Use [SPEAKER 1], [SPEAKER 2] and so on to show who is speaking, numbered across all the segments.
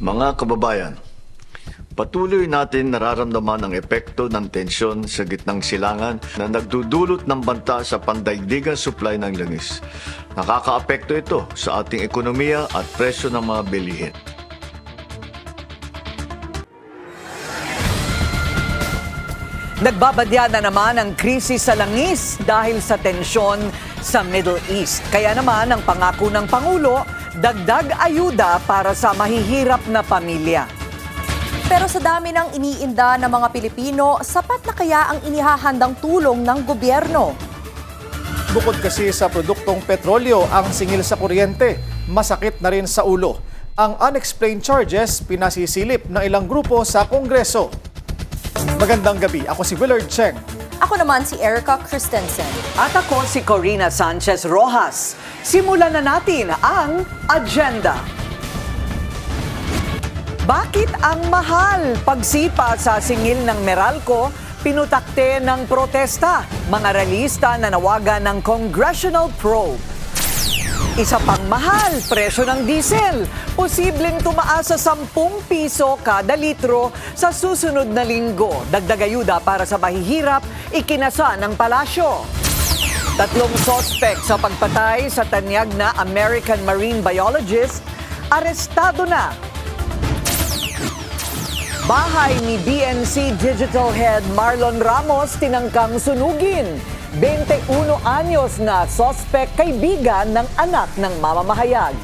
[SPEAKER 1] Mga kababayan, patuloy natin nararamdaman ang epekto ng tensyon sa gitnang silangan na nagdudulot ng banta sa pandaigdigang supply ng langis. Nakakaapekto ito sa ating ekonomiya at presyo ng mga bilihin.
[SPEAKER 2] Nagbabadya na naman ang krisis sa langis dahil sa tensyon sa Middle East. Kaya naman ang pangako ng Pangulo, dagdag ayuda para sa mahihirap na pamilya.
[SPEAKER 3] Pero sa dami ng iniinda ng mga Pilipino, sapat na kaya ang inihahandang tulong ng gobyerno?
[SPEAKER 4] Bukod kasi sa produktong petrolyo ang singil sa kuryente, masakit na rin sa ulo. Ang unexplained charges pinasisilip ng ilang grupo sa Kongreso. Magandang gabi, ako si Willard Cheng.
[SPEAKER 3] Ako naman si Erica Christensen.
[SPEAKER 2] At ako si Corina Sanchez Rojas. Simulan na natin ang agenda. Bakit ang mahal pagsipa sa singil ng Meralco, pinutakte ng protesta? Mga realista na nawagan ng congressional probe. Isa pang mahal, presyo ng diesel. Posibleng tumaas sa 10 piso kada litro sa susunod na linggo. Dagdag ayuda para sa mahihirap, ikinasa ng palasyo. 3 sospek sa pagpatay sa tanyag na American marine biologist, arestado na. Bahay ni BNC Digital Head Marlon Ramos tinangkang sunugin. 21 anyos na sospek kaibigan ng anak ng mamamahayag.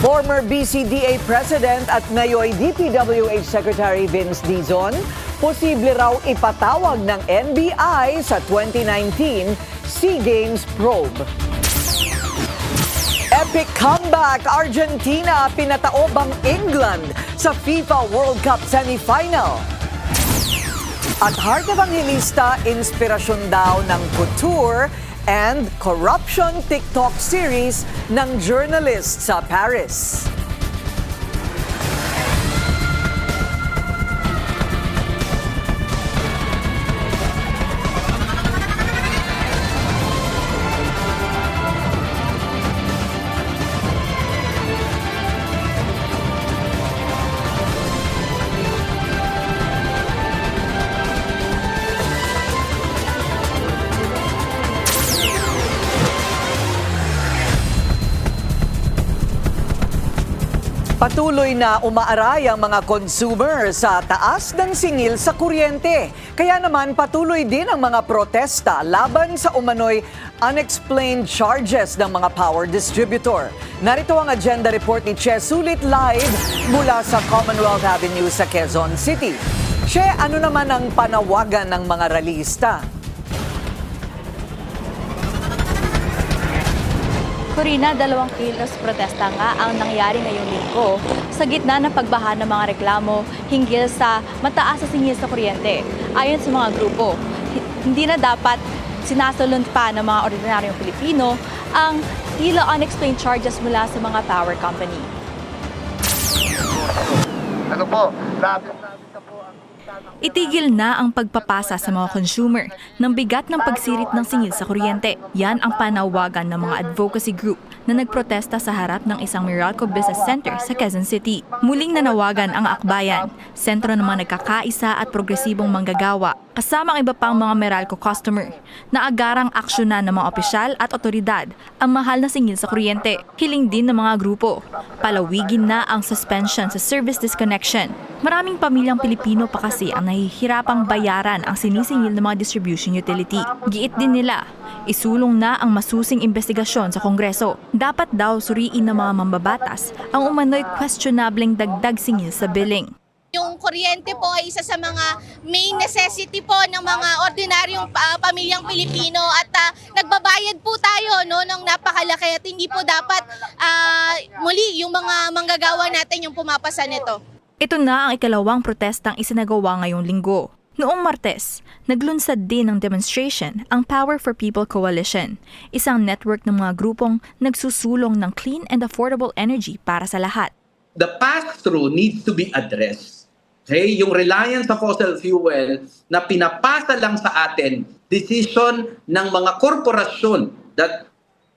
[SPEAKER 2] Former BCDA President at ngayon DPWH Secretary Vince Dizon, posible raw ipatawag ng NBI sa 2019 SEA Games probe. Epic comeback, Argentina pinataob ang England sa FIFA World Cup semifinal. At Heart Evangelista, inspirasyon daw ng couture and corruption TikTok series ng journalist sa Paris. Patuloy na umaaray ang mga consumer sa taas ng singil sa kuryente. Kaya naman patuloy din ang mga protesta laban sa umano'y unexplained charges ng mga power distributor. Narito ang agenda report ni Che Sulit live mula sa Commonwealth Avenue sa Quezon City. Che, ano naman ang panawagan ng mga ralista?
[SPEAKER 5] Corina, 2 kilos protesta nga ang nangyari ngayong linggo sa gitna ng pagbaha ng mga reklamo hinggil sa mataas na singil sa kuryente. Ayon sa mga grupo, hindi na dapat sinasalun pa ng mga ordinaryong Pilipino ang tila unexplained charges mula sa mga power company. Itigil na ang pagpapasa sa mga consumer ng bigat ng pagsirit ng singil sa kuryente. Yan ang panawagan ng mga advocacy group na nagprotesta sa harap ng isang Meralco Business Center sa Quezon City. Muling nanawagan ang Akbayan, sentro ng mga nagkakaisa at progresibong manggagawa, kasama ang iba pang mga Meralco customer, na agarang aksyonan ng mga opisyal at otoridad ang mahal na singil sa kuryente. Hiling din ng mga grupo, palawigin na ang suspension sa service disconnection. Maraming pamilyang Pilipino pa kasi ang nahihirapang bayaran ang sinisingil ng mga distribution utility. Giit din nila, isulong na ang masusing investigasyon sa Kongreso. Dapat daw suriin ng mga mambabatas ang umano'y questionableng dagdag singil sa billing.
[SPEAKER 6] Yung kuryente po ay isa sa mga main necessity po ng mga ordinaryong pamilyang Pilipino at nagbabayad po tayo ng napakalaki at hindi po dapat muli yung mga manggagawa natin yung pumapasa nito.
[SPEAKER 5] Ito na ang ikalawang protestang isinagawa ngayong linggo. Noong Martes, naglunsad din ng demonstration ang Power for People Coalition, isang network ng mga grupong nagsusulong ng clean and affordable energy para sa lahat.
[SPEAKER 7] The pass-through needs to be addressed. Okay? Yung reliance sa fossil fuel na pinapasa lang sa atin, decision ng mga korporasyon that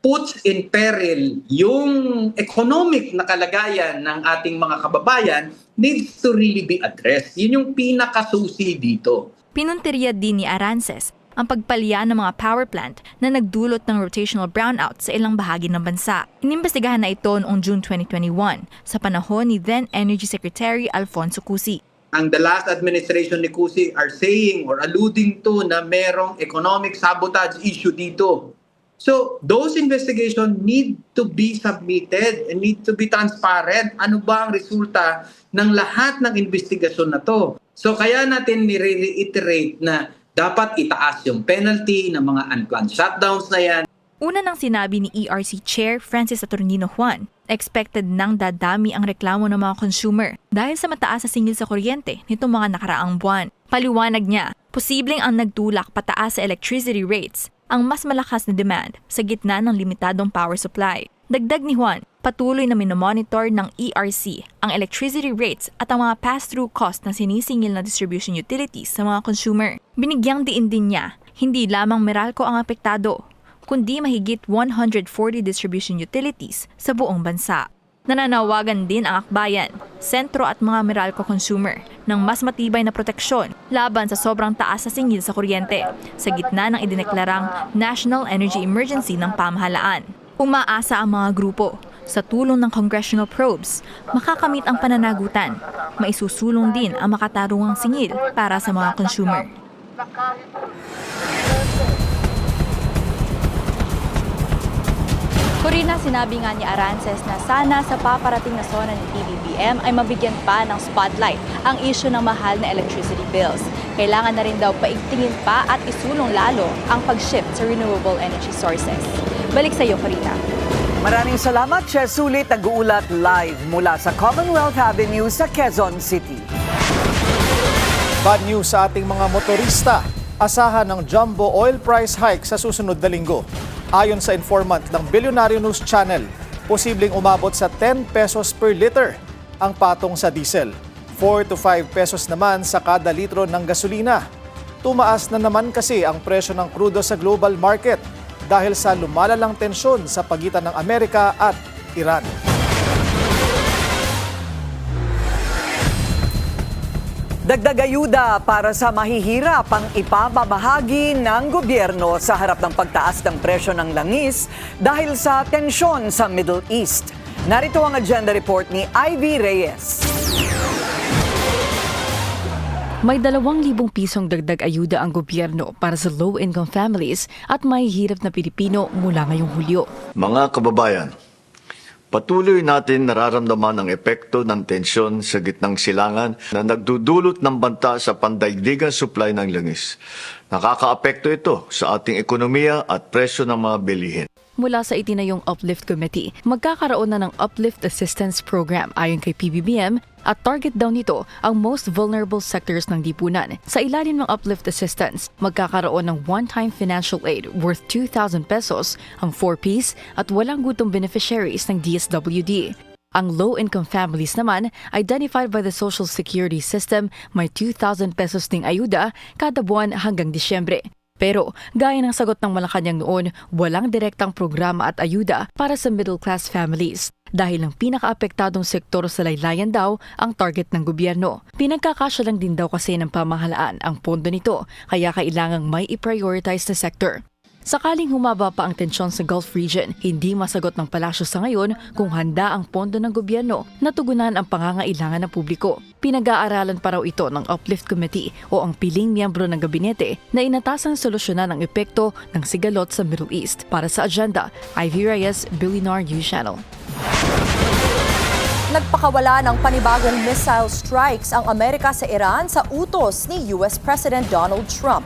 [SPEAKER 7] puts in peril yung economic na kalagayan ng ating mga kababayan needs to really be addressed. Yun yung pinakasusi dito.
[SPEAKER 5] Pinuntirya din ni Arances ang pagpalya ng mga power plant na nagdulot ng rotational brownout sa ilang bahagi ng bansa. Inimbestigahan na ito noong June 2021 sa panahon ni then Energy Secretary Alfonso Cusi.
[SPEAKER 7] Ang the last administration ni Cusi are saying or alluding to na merong economic sabotage issue dito. So, those investigations need to be submitted and need to be transparent. Ano ba ang resulta ng lahat ng investigasyon na to? So, kaya natin nire-reiterate na dapat itaas yung penalty ng mga unplanned shutdowns na yan.
[SPEAKER 5] Una nang sinabi ni ERC Chair Francis Saturnino Juan, expected nang dadami ang reklamo ng mga consumer dahil sa mataas na singil sa kuryente nitong mga nakaraang buwan. Paliwanag niya, posibleng ang nagtulak pataas sa electricity rates ang mas malakas na demand sa gitna ng limitadong power supply. Dagdag ni Juan, patuloy na minomonitor ng ERC ang electricity rates at ang mga pass-through cost ng sinisingil na distribution utilities sa mga consumer. Binigyang diin din niya, hindi lamang Meralco ang apektado, kundi mahigit 140 distribution utilities sa buong bansa. Nananawagan din ang akbayan, sentro at mga Meralco consumer ng mas matibay na proteksyon laban sa sobrang taas sa singil sa kuryente sa gitna ng idineklarang National Energy Emergency ng pamahalaan. Umaasa ang mga grupo sa tulong ng congressional probes, makakamit ang pananagutan. Maisusulong din ang makatarungang singil para sa mga consumer. Corina, sinabi nga ni Arances na sana sa paparating na SONA ni PBBM ay mabigyan pa ng spotlight ang issue ng mahal na electricity bills. Kailangan na rin daw paigtingin pa at isulong lalo ang pag-shift sa renewable energy sources. Balik sa iyo, Corina.
[SPEAKER 2] Maraming salamat, Che Sulit, nag-uulat live mula sa Commonwealth Avenue sa Quezon City.
[SPEAKER 4] Bad news sa ating mga motorista. Asahan ng jumbo oil price hike sa susunod na linggo. Ayon sa informant ng Billionaire News Channel, posibleng umabot sa 10 pesos per liter ang patong sa diesel. 4 to 5 pesos naman sa kada litro ng gasolina. Tumaas na naman kasi ang presyo ng krudo sa global market dahil sa lumalalang tensyon sa pagitan ng Amerika at Iran.
[SPEAKER 2] Dagdag ayuda para sa mahihirap ang ipamamahagi ng gobyerno sa harap ng pagtaas ng presyo ng langis dahil sa tensyon sa Middle East. Narito ang agenda report ni Ivy Reyes.
[SPEAKER 8] May 2,000 pisong dagdag ayuda ang gobyerno para sa low-income families at mahihirap na Pilipino mula ngayong Hulyo.
[SPEAKER 1] Mga kababayan, patuloy natin nararamdaman ang epekto ng tensyon sa gitnang silangan na nagdudulot ng banta sa pandaigdigang supply ng langis. Nakakaapekto ito sa ating ekonomiya at presyo ng mga bilihin.
[SPEAKER 8] Mula sa itinayong Uplift Committee, magkakaroon na ng Uplift Assistance Program ayon kay PBBM at target daw nito ang most vulnerable sectors ng lipunan. Sa ilalim ng Uplift Assistance, magkakaroon ng one-time financial aid worth 2,000 pesos ang 4Ps at walang gutom beneficiaries ng DSWD. Ang low-income families naman, identified by the Social Security System, may 2,000 pesos ding ayuda kada buwan hanggang Disyembre. Pero, gaya ng sagot ng Malacanang noon, walang direktang programa at ayuda para sa middle-class families. Dahil ang pinakaapektadong sektor sa laylayan daw ang target ng gobyerno. Pinagkakasya lang din daw kasi ng pamahalaan ang pondo nito, kaya kailangang may i-prioritize na sector. Sakaling humaba pa ang tensyon sa Gulf region, hindi masagot ng palasyo sa ngayon kung handa ang pondo ng gobyerno na tugunan ang pangangailangan ng publiko. Pinag-aaralan pa raw ito ng Uplift Committee o ang piling miyembro ng gabinete na inatasang solusyonan ang epekto ng sigalot sa Middle East. Para sa agenda, Ivy Reyes, Billionaire News Channel.
[SPEAKER 3] Nagpakawala ng panibagong missile strikes ang Amerika sa Iran sa utos ni US President Donald Trump.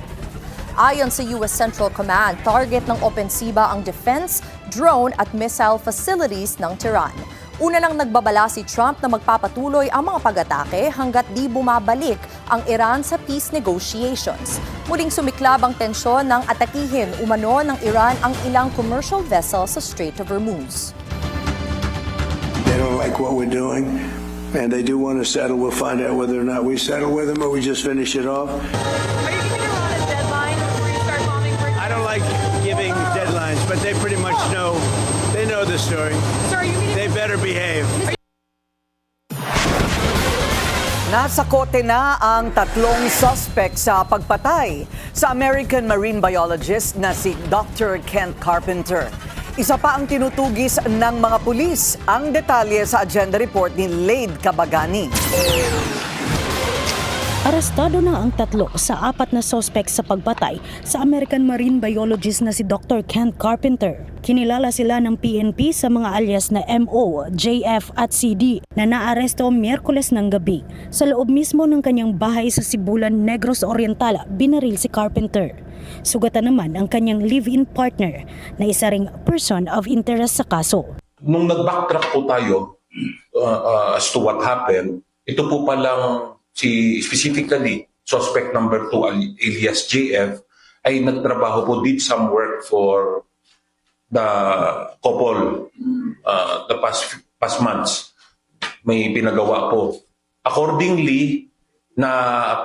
[SPEAKER 3] Ayon sa US Central Command, target ng opensiba ang defense, drone at missile facilities ng Tehran. Una nang nagbabala si Trump na magpapatuloy ang mga pag-atake hanggat di bumabalik ang Iran sa peace negotiations. Muling sumiklab ang tensyon ng atakihin umano ng Iran ang ilang commercial vessels sa Strait of Hormuz.
[SPEAKER 9] They don't like what we're doing, and they do want to settle. We'll find out whether or not we settle with them or we just finish it off.
[SPEAKER 10] I don't like giving deadlines,
[SPEAKER 9] but they pretty much know. They know the story. They better behave.
[SPEAKER 2] Nasa kote na ang 3 suspect sa pagpatay sa American marine biologist na si Dr. Kent Carpenter. Isa pa ang tinutugis ng mga pulis. Ang detalye sa agenda report ni Lade Cabagani.
[SPEAKER 10] Arestado na ang 3 sa 4 na suspect sa pagpatay sa American marine biologist na si Dr. Kent Carpenter. Kinilala sila ng PNP sa mga alias na MO, JF at CD na naaresto Miyerkules ng gabi. Sa loob mismo ng kanyang bahay sa Sibulan, Negros Oriental, binaril si Carpenter. Sugatan naman ang kanyang live-in partner na isa ring person of interest sa kaso.
[SPEAKER 11] Nung nag-backtrack po tayo as to what happened, ito po palang specifically suspect number 2 alias JF ay nagtrabaho po, did some work for the couple the past months. May pinagawa po. Accordingly, na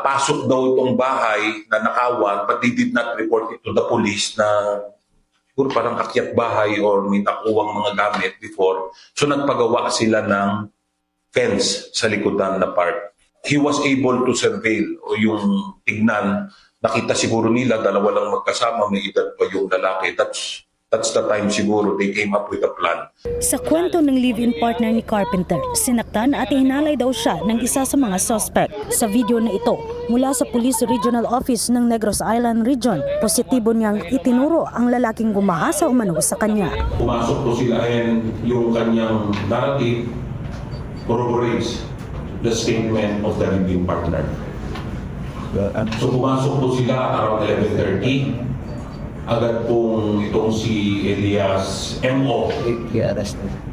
[SPEAKER 11] pasok daw itong bahay na nakawan but they did not report it to the police na siguro parang akyat bahay or may nakuwang mga gamit before. So nagpagawa sila ng fence sa likodan na part. He was able to surveil o yung tignan, nakita siguro nila dalawa lang magkasama, may edad pa yung lalaki. That's the time siguro they came up with a plan.
[SPEAKER 10] Sa kwento ng live-in partner ni Carpenter, sinaktan at hinalay daw siya ng isa sa mga suspect. Sa video na ito, mula sa Police Regional Office ng Negros Island Region, positibo niyang itinuro ang lalaking gumahasa umano sa kanya.
[SPEAKER 11] Pumasok po sila and yung kanyang narrative corroborates the statement of the living partner. So pumasok po sila around 11:30. Agad pong itong si Elias MO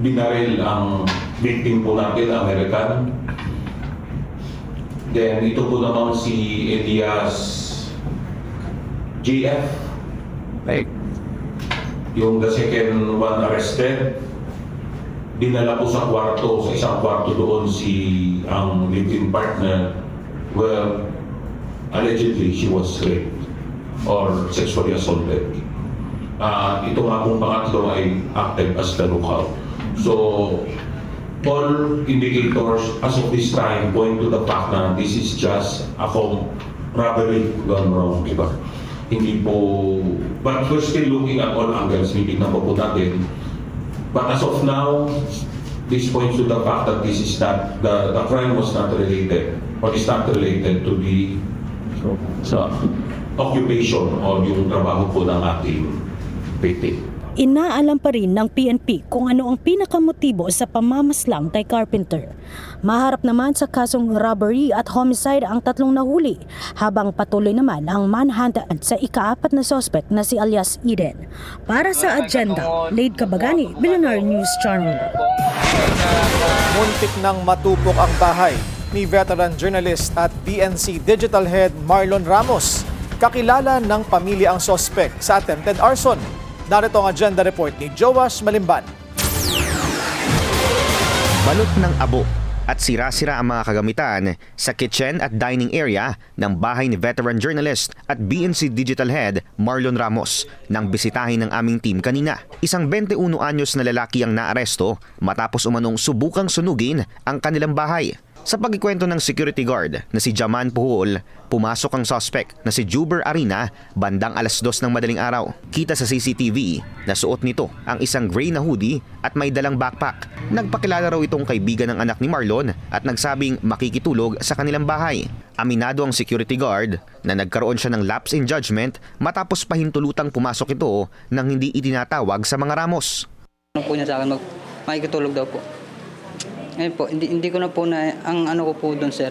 [SPEAKER 11] binaril ang victim po natin, American. Then ito po naman si Elias JF. Yung the second one arrested. Dinala po sa kwarto, sa isang kwarto doon ang live-in partner. Well, allegedly she was raped or sexually assaulted. Ito nga pong pangatlo ay acted as the lookout. So, all indicators as of this time point to the fact na this is just a robbery gone wrong, diba? Hindi po, but we're still looking at all angles, tingnan po natin. But as of now, this points to the fact that this is not, the crime was not related or is not related to the occupation o yung trabaho po ng ating victim.
[SPEAKER 10] Inaalam pa rin ng PNP kung ano ang pinakamotibo sa pamamaslang kay Carpenter. Maharap naman sa kasong robbery at homicide ang 3 nahuli, habang patuloy naman ang manhunt sa ika-4 na suspect na si alias Eden. Para sa agenda, Lade Cabagani, Billionaire News Channel.
[SPEAKER 4] Muntik nang matupok ang bahay ni veteran journalist at BNC Digital Head Marlon Ramos. Kakilala ng pamilya ang suspect sa attempted arson. Narito ang agenda report ni Joash Malimban.
[SPEAKER 12] Balot ng abo at sira-sira ang mga kagamitan sa kitchen at dining area ng bahay ni veteran journalist at BNC Digital Head Marlon Ramos nang bisitahin ng aming team kanina. Isang 21 anyos na lalaki ang naaresto matapos umanong subukang sunugin ang kanilang bahay. Sa pagkikwento ng security guard na si Jaman Puhol, pumasok ang suspect na si Juber Arina bandang 2:00 ng madaling araw. Kita sa CCTV na suot nito ang isang gray na hoodie at may dalang backpack. Nagpakilala raw itong kaibigan ng anak ni Marlon at nagsabing makikitulog sa kanilang bahay. Aminado ang security guard na nagkaroon siya ng lapse in judgment matapos pahintulutang pumasok ito nang hindi itinatawag sa mga Ramos.
[SPEAKER 13] Ano po niya sa akin, makikitulog daw po. Ngayon po, hindi ko na po na, ang ano ko po doon, sir,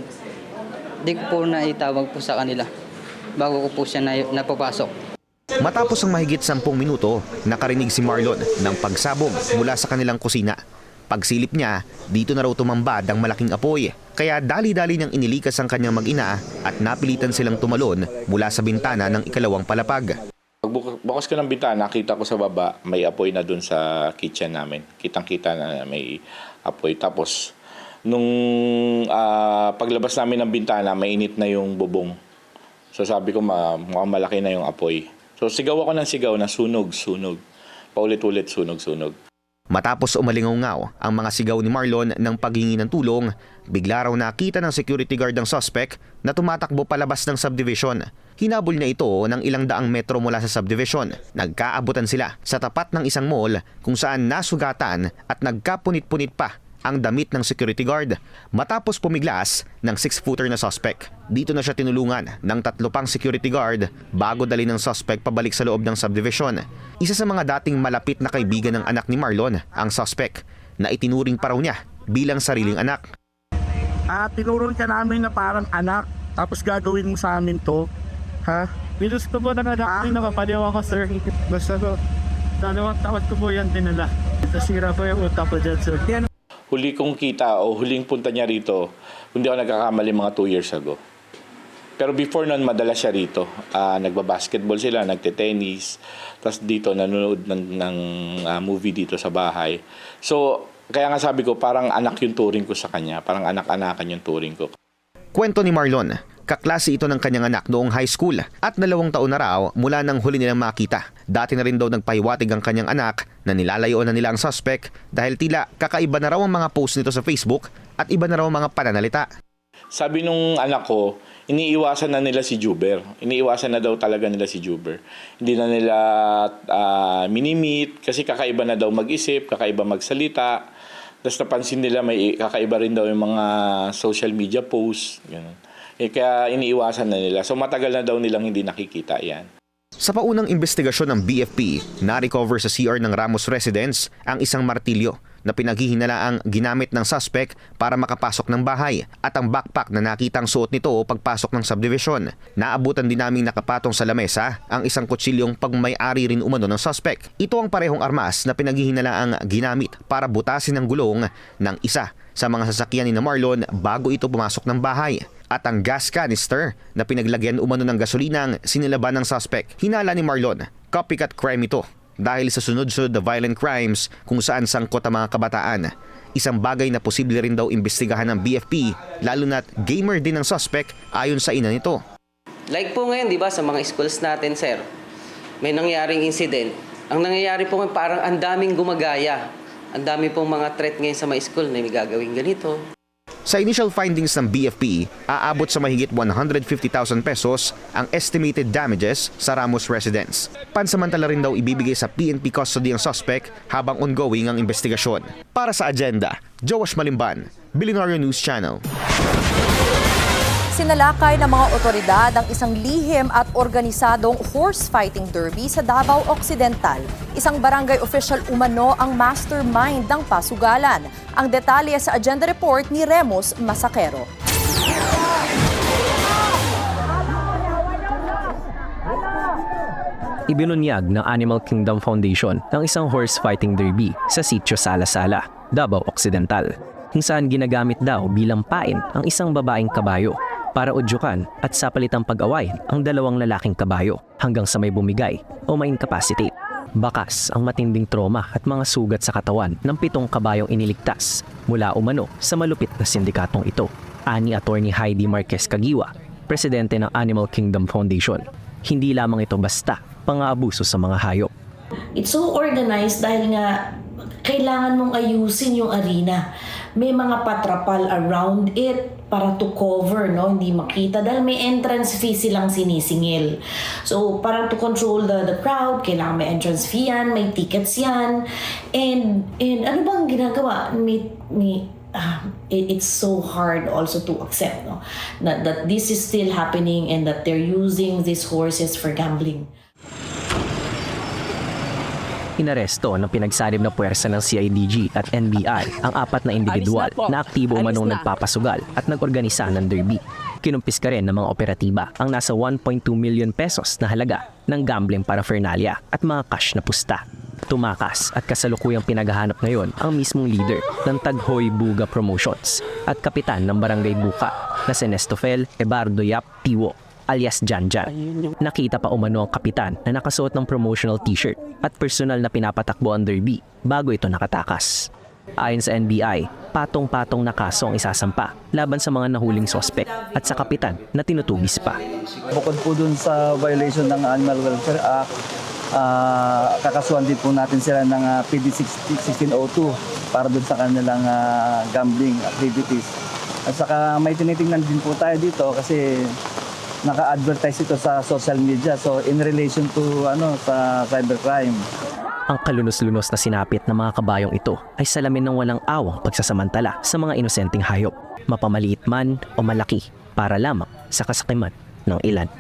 [SPEAKER 13] hindi ko po na itawag po sa kanila bago ko po siya napapasok.
[SPEAKER 12] Matapos ang mahigit 10 minuto, nakarinig si Marlon ng pagsabog mula sa kanilang kusina. Pagsilip niya, dito na raw tumambad ang malaking apoy. Kaya dali-dali niyang inilikas ang kanyang mag-ina at napilitan silang tumalon mula sa bintana ng ikalawang palapag.
[SPEAKER 14] Bukas ko ng bintana, nakita ko sa baba, may apoy na dun sa kitchen namin. Kitang-kita na may apoy. Tapos, nung paglabas namin ng bintana, mainit na yung bubong. So sabi ko, mukhang malaki na yung apoy. So sigaw ako ng sigaw na sunog. Paulit-ulit, sunog-sunog.
[SPEAKER 12] Matapos umalingaw ang mga sigaw ni Marlon ng paghingi ng tulong, bigla raw nakita ng security guard ang suspect na tumatakbo palabas ng subdivision. Hinabol niya ito ng ilang daang metro mula sa subdivision. Nagkaabutan sila sa tapat ng isang mall kung saan nasugatan at nagkapunit-punit pa ang damit ng security guard. Matapos pumiglas ng 6-footer na suspect, dito na siya tinulungan ng 3 pang security guard bago dali ng suspect pabalik sa loob ng subdivision. Isa sa mga dating malapit na kaibigan ng anak ni Marlon, ang suspect, na itinuring pa raw niya bilang sariling anak.
[SPEAKER 15] Tinuron ka namin na parang anak, tapos gagawin mo sa amin to. Ha? Binusto po na anak, nakapaliw ako, sir. Basta ko, 2 taon ko po yan dinala. Nasira po yung utak ko dyan, sir.
[SPEAKER 14] Huli kong kita o huling punta niya rito, hindi ako nagkakamali, mga 2 years ago. Pero before nun, madala siya rito. Nagbabasketball sila, nagte-tennis, tapos dito nanonood ng movie dito sa bahay. So, kaya nga sabi ko, parang anak yung turing ko sa kanya. Parang anak-anakan yung turing ko.
[SPEAKER 12] Kwento ni Marlon, kaklase ito ng kanyang anak noong high school at 2 taon na raw mula nang huli nilang makita. Dati na rin daw nagpahiwatig ang kanyang anak na nilalayoan na nila ang suspect dahil tila kakaiba na raw ang mga post nito sa Facebook at iba na raw ang mga pananalita.
[SPEAKER 14] Sabi nung anak ko, iniiwasan na nila si Juber. Iniiwasan na daw talaga nila si Juber. Hindi na nila minimit kasi kakaiba na daw mag-isip, kakaiba magsalita. Tapos napansin nila may kakaiba rin daw yung mga social media posts. Ganun. Kaya iniiwasan na nila. So matagal na daw nilang hindi nakikita yan.
[SPEAKER 12] Sa paunang investigasyon ng BFP, na-recover sa CR ng Ramos residence ang isang martilyo na pinaghihinalaang ginamit ng suspect para makapasok ng bahay at ang backpack na nakitang suot nito pagpasok ng subdivision. Naabutan din naming nakapatong sa lamesa ang isang kutsilyong pagmay-ari rin umano ng suspect. Ito ang parehong armas na pinaghihinalaang ginamit para butasin ang gulong ng isa sa mga sasakyan ni Marlon bago ito pumasok ng bahay. At ang gas canister na pinaglagyan umano ng gasolinang sinilaban ng suspect. Hinala ni Marlon, copycat crime ito dahil sa sunod-sunod na violent crimes kung saan sangkot ang mga kabataan. Isang bagay na posible rin daw imbestigahan ng BFP lalo na't gamer din ang suspect ayon sa ina nito.
[SPEAKER 16] Like po ngayon, di ba, sa mga schools natin, sir, may nangyaring incident. Ang nangyayari po ngayon, parang ang daming gumagaya. Ang dami pong mga threat ngayon sa mga school na may gagawin ganito.
[SPEAKER 12] Sa initial findings ng BFP, aabot sa mahigit 150,000 pesos ang estimated damages sa Ramos residence. Pansamantala rin daw ibibigay sa PNP custody ang suspect habang ongoing ang investigasyon. Para sa Agenda, Joash Malimban, Billionaire News Channel.
[SPEAKER 3] Sinalakay ng mga otoridad ang isang lihim at organisadong horse fighting derby sa Davao Occidental. Isang barangay official umano ang mastermind ng pasugalan. Ang detalye sa Agenda Report ni Remus Masakero.
[SPEAKER 17] Ibinunyag ng Animal Kingdom Foundation ang isang horse fighting derby sa Sitio Sala-Sala, Davao Occidental, kung saan ginagamit daw bilang pain ang isang babaeng kabayo para udyukan at sa palitang pag-away ang 2 lalaking kabayo hanggang sa may bumigay o ma-incapacitate. Bakas ang matinding trauma at mga sugat sa katawan ng 7 kabayong iniligtas mula umano sa malupit na sindikatong ito. Ani Attorney Heidi Marquez Cagiwa, presidente ng Animal Kingdom Foundation. Hindi lamang ito basta pang-aabuso sa mga hayop.
[SPEAKER 18] It's so organized dahil nga kailangan mong ayusin yung arena. May mga patrapal around it para to cover, no? Hindi makita dahil may entrance fee silang sinisingil. So, para to control the crowd, kailangan may entrance fee yan, may tickets yan. And ano bang ginagawa? It's so hard also to accept, no? That this is still happening and that they're using these horses for gambling.
[SPEAKER 17] Inaresto ng pinagsanib na puwersa ng CIDG at NBI ang 4 na individual na aktibo manong nagpapasugal at nag-organisa ng derby. Kinumpiska rin ng mga operatiba ang nasa 1.2 million pesos na halaga ng gambling paraphernalia at mga cash na pusta. Tumakas at kasalukuyang pinaghahanap ngayon ang mismong leader ng Taghoy Buga Promotions at kapitan ng Barangay Buka na si Nestofel Ebardo Yap Tiwo alias Janjan. Nakita pa umano ang kapitan na nakasuot ng promotional t-shirt at personal na pinapatakbo ang derby bago ito nakatakas. Ayon sa NBI, patong-patong na kaso ang isasampa laban sa mga nahuling sospek at sa kapitan na tinutugis pa.
[SPEAKER 19] Bukod po dun sa violation ng Animal Welfare Act, kakasuhan din po natin sila ng PD 1602 para dun sa kanilang gambling activities. At saka may tinitingnan din po tayo dito kasi naka-advertise ito sa social media. So in relation to sa cybercrime.
[SPEAKER 17] Ang kalunos-lunos na sinapit ng mga kabayong ito ay salamin ng walang awang pagsasamantala sa mga inosenteng hayop, mapamaliit man o malaki, para lamang sa kasakiman ng ilan.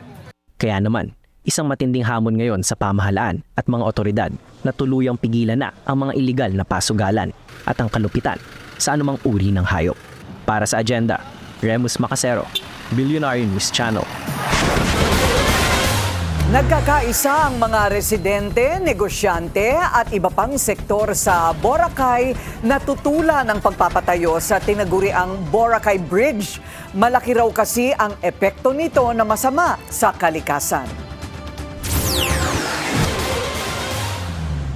[SPEAKER 17] Kaya naman, isang matinding hamon ngayon sa pamahalaan at mga otoridad na tuluyang pigilan na ang mga iligal na pasugalan at ang kalupitan sa anumang uri ng hayop. Para sa Agenda, Remus Macasero, Billionaire News Channel.
[SPEAKER 2] Nagkakaisa ang mga residente, negosyante at iba pang sektor sa Boracay na tutulan ng pagpapatayo sa tinaguriang Boracay Bridge. Malaki raw kasi ang epekto nito na masama sa kalikasan.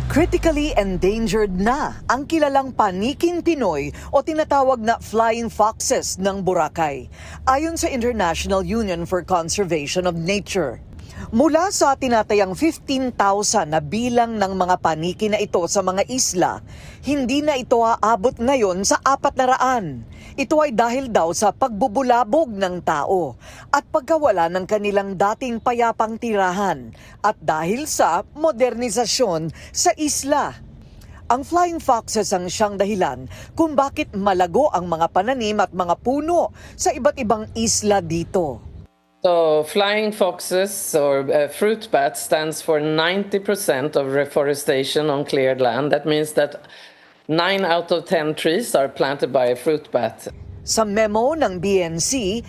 [SPEAKER 2] Critically endangered na ang kilalang paniking Pinoy o tinatawag na flying foxes ng Boracay, ayon sa International Union for Conservation of Nature. Mula sa tinatayang 15,000 na bilang ng mga paniki na ito sa mga isla, hindi na ito aabot ngayon sa 400. Ito ay dahil daw sa pagbubulabog ng tao at pagkawala ng kanilang dating payapang tirahan at dahil sa modernisasyon sa isla. Ang flying foxes ang siyang dahilan kung bakit malago ang mga pananim at mga puno sa iba't ibang isla dito.
[SPEAKER 20] So flying foxes or fruit bats stands for 90% of reforestation on cleared land. That means that 9 out of 10 trees are planted by a fruit bat.
[SPEAKER 2] Sa memo ng BNC,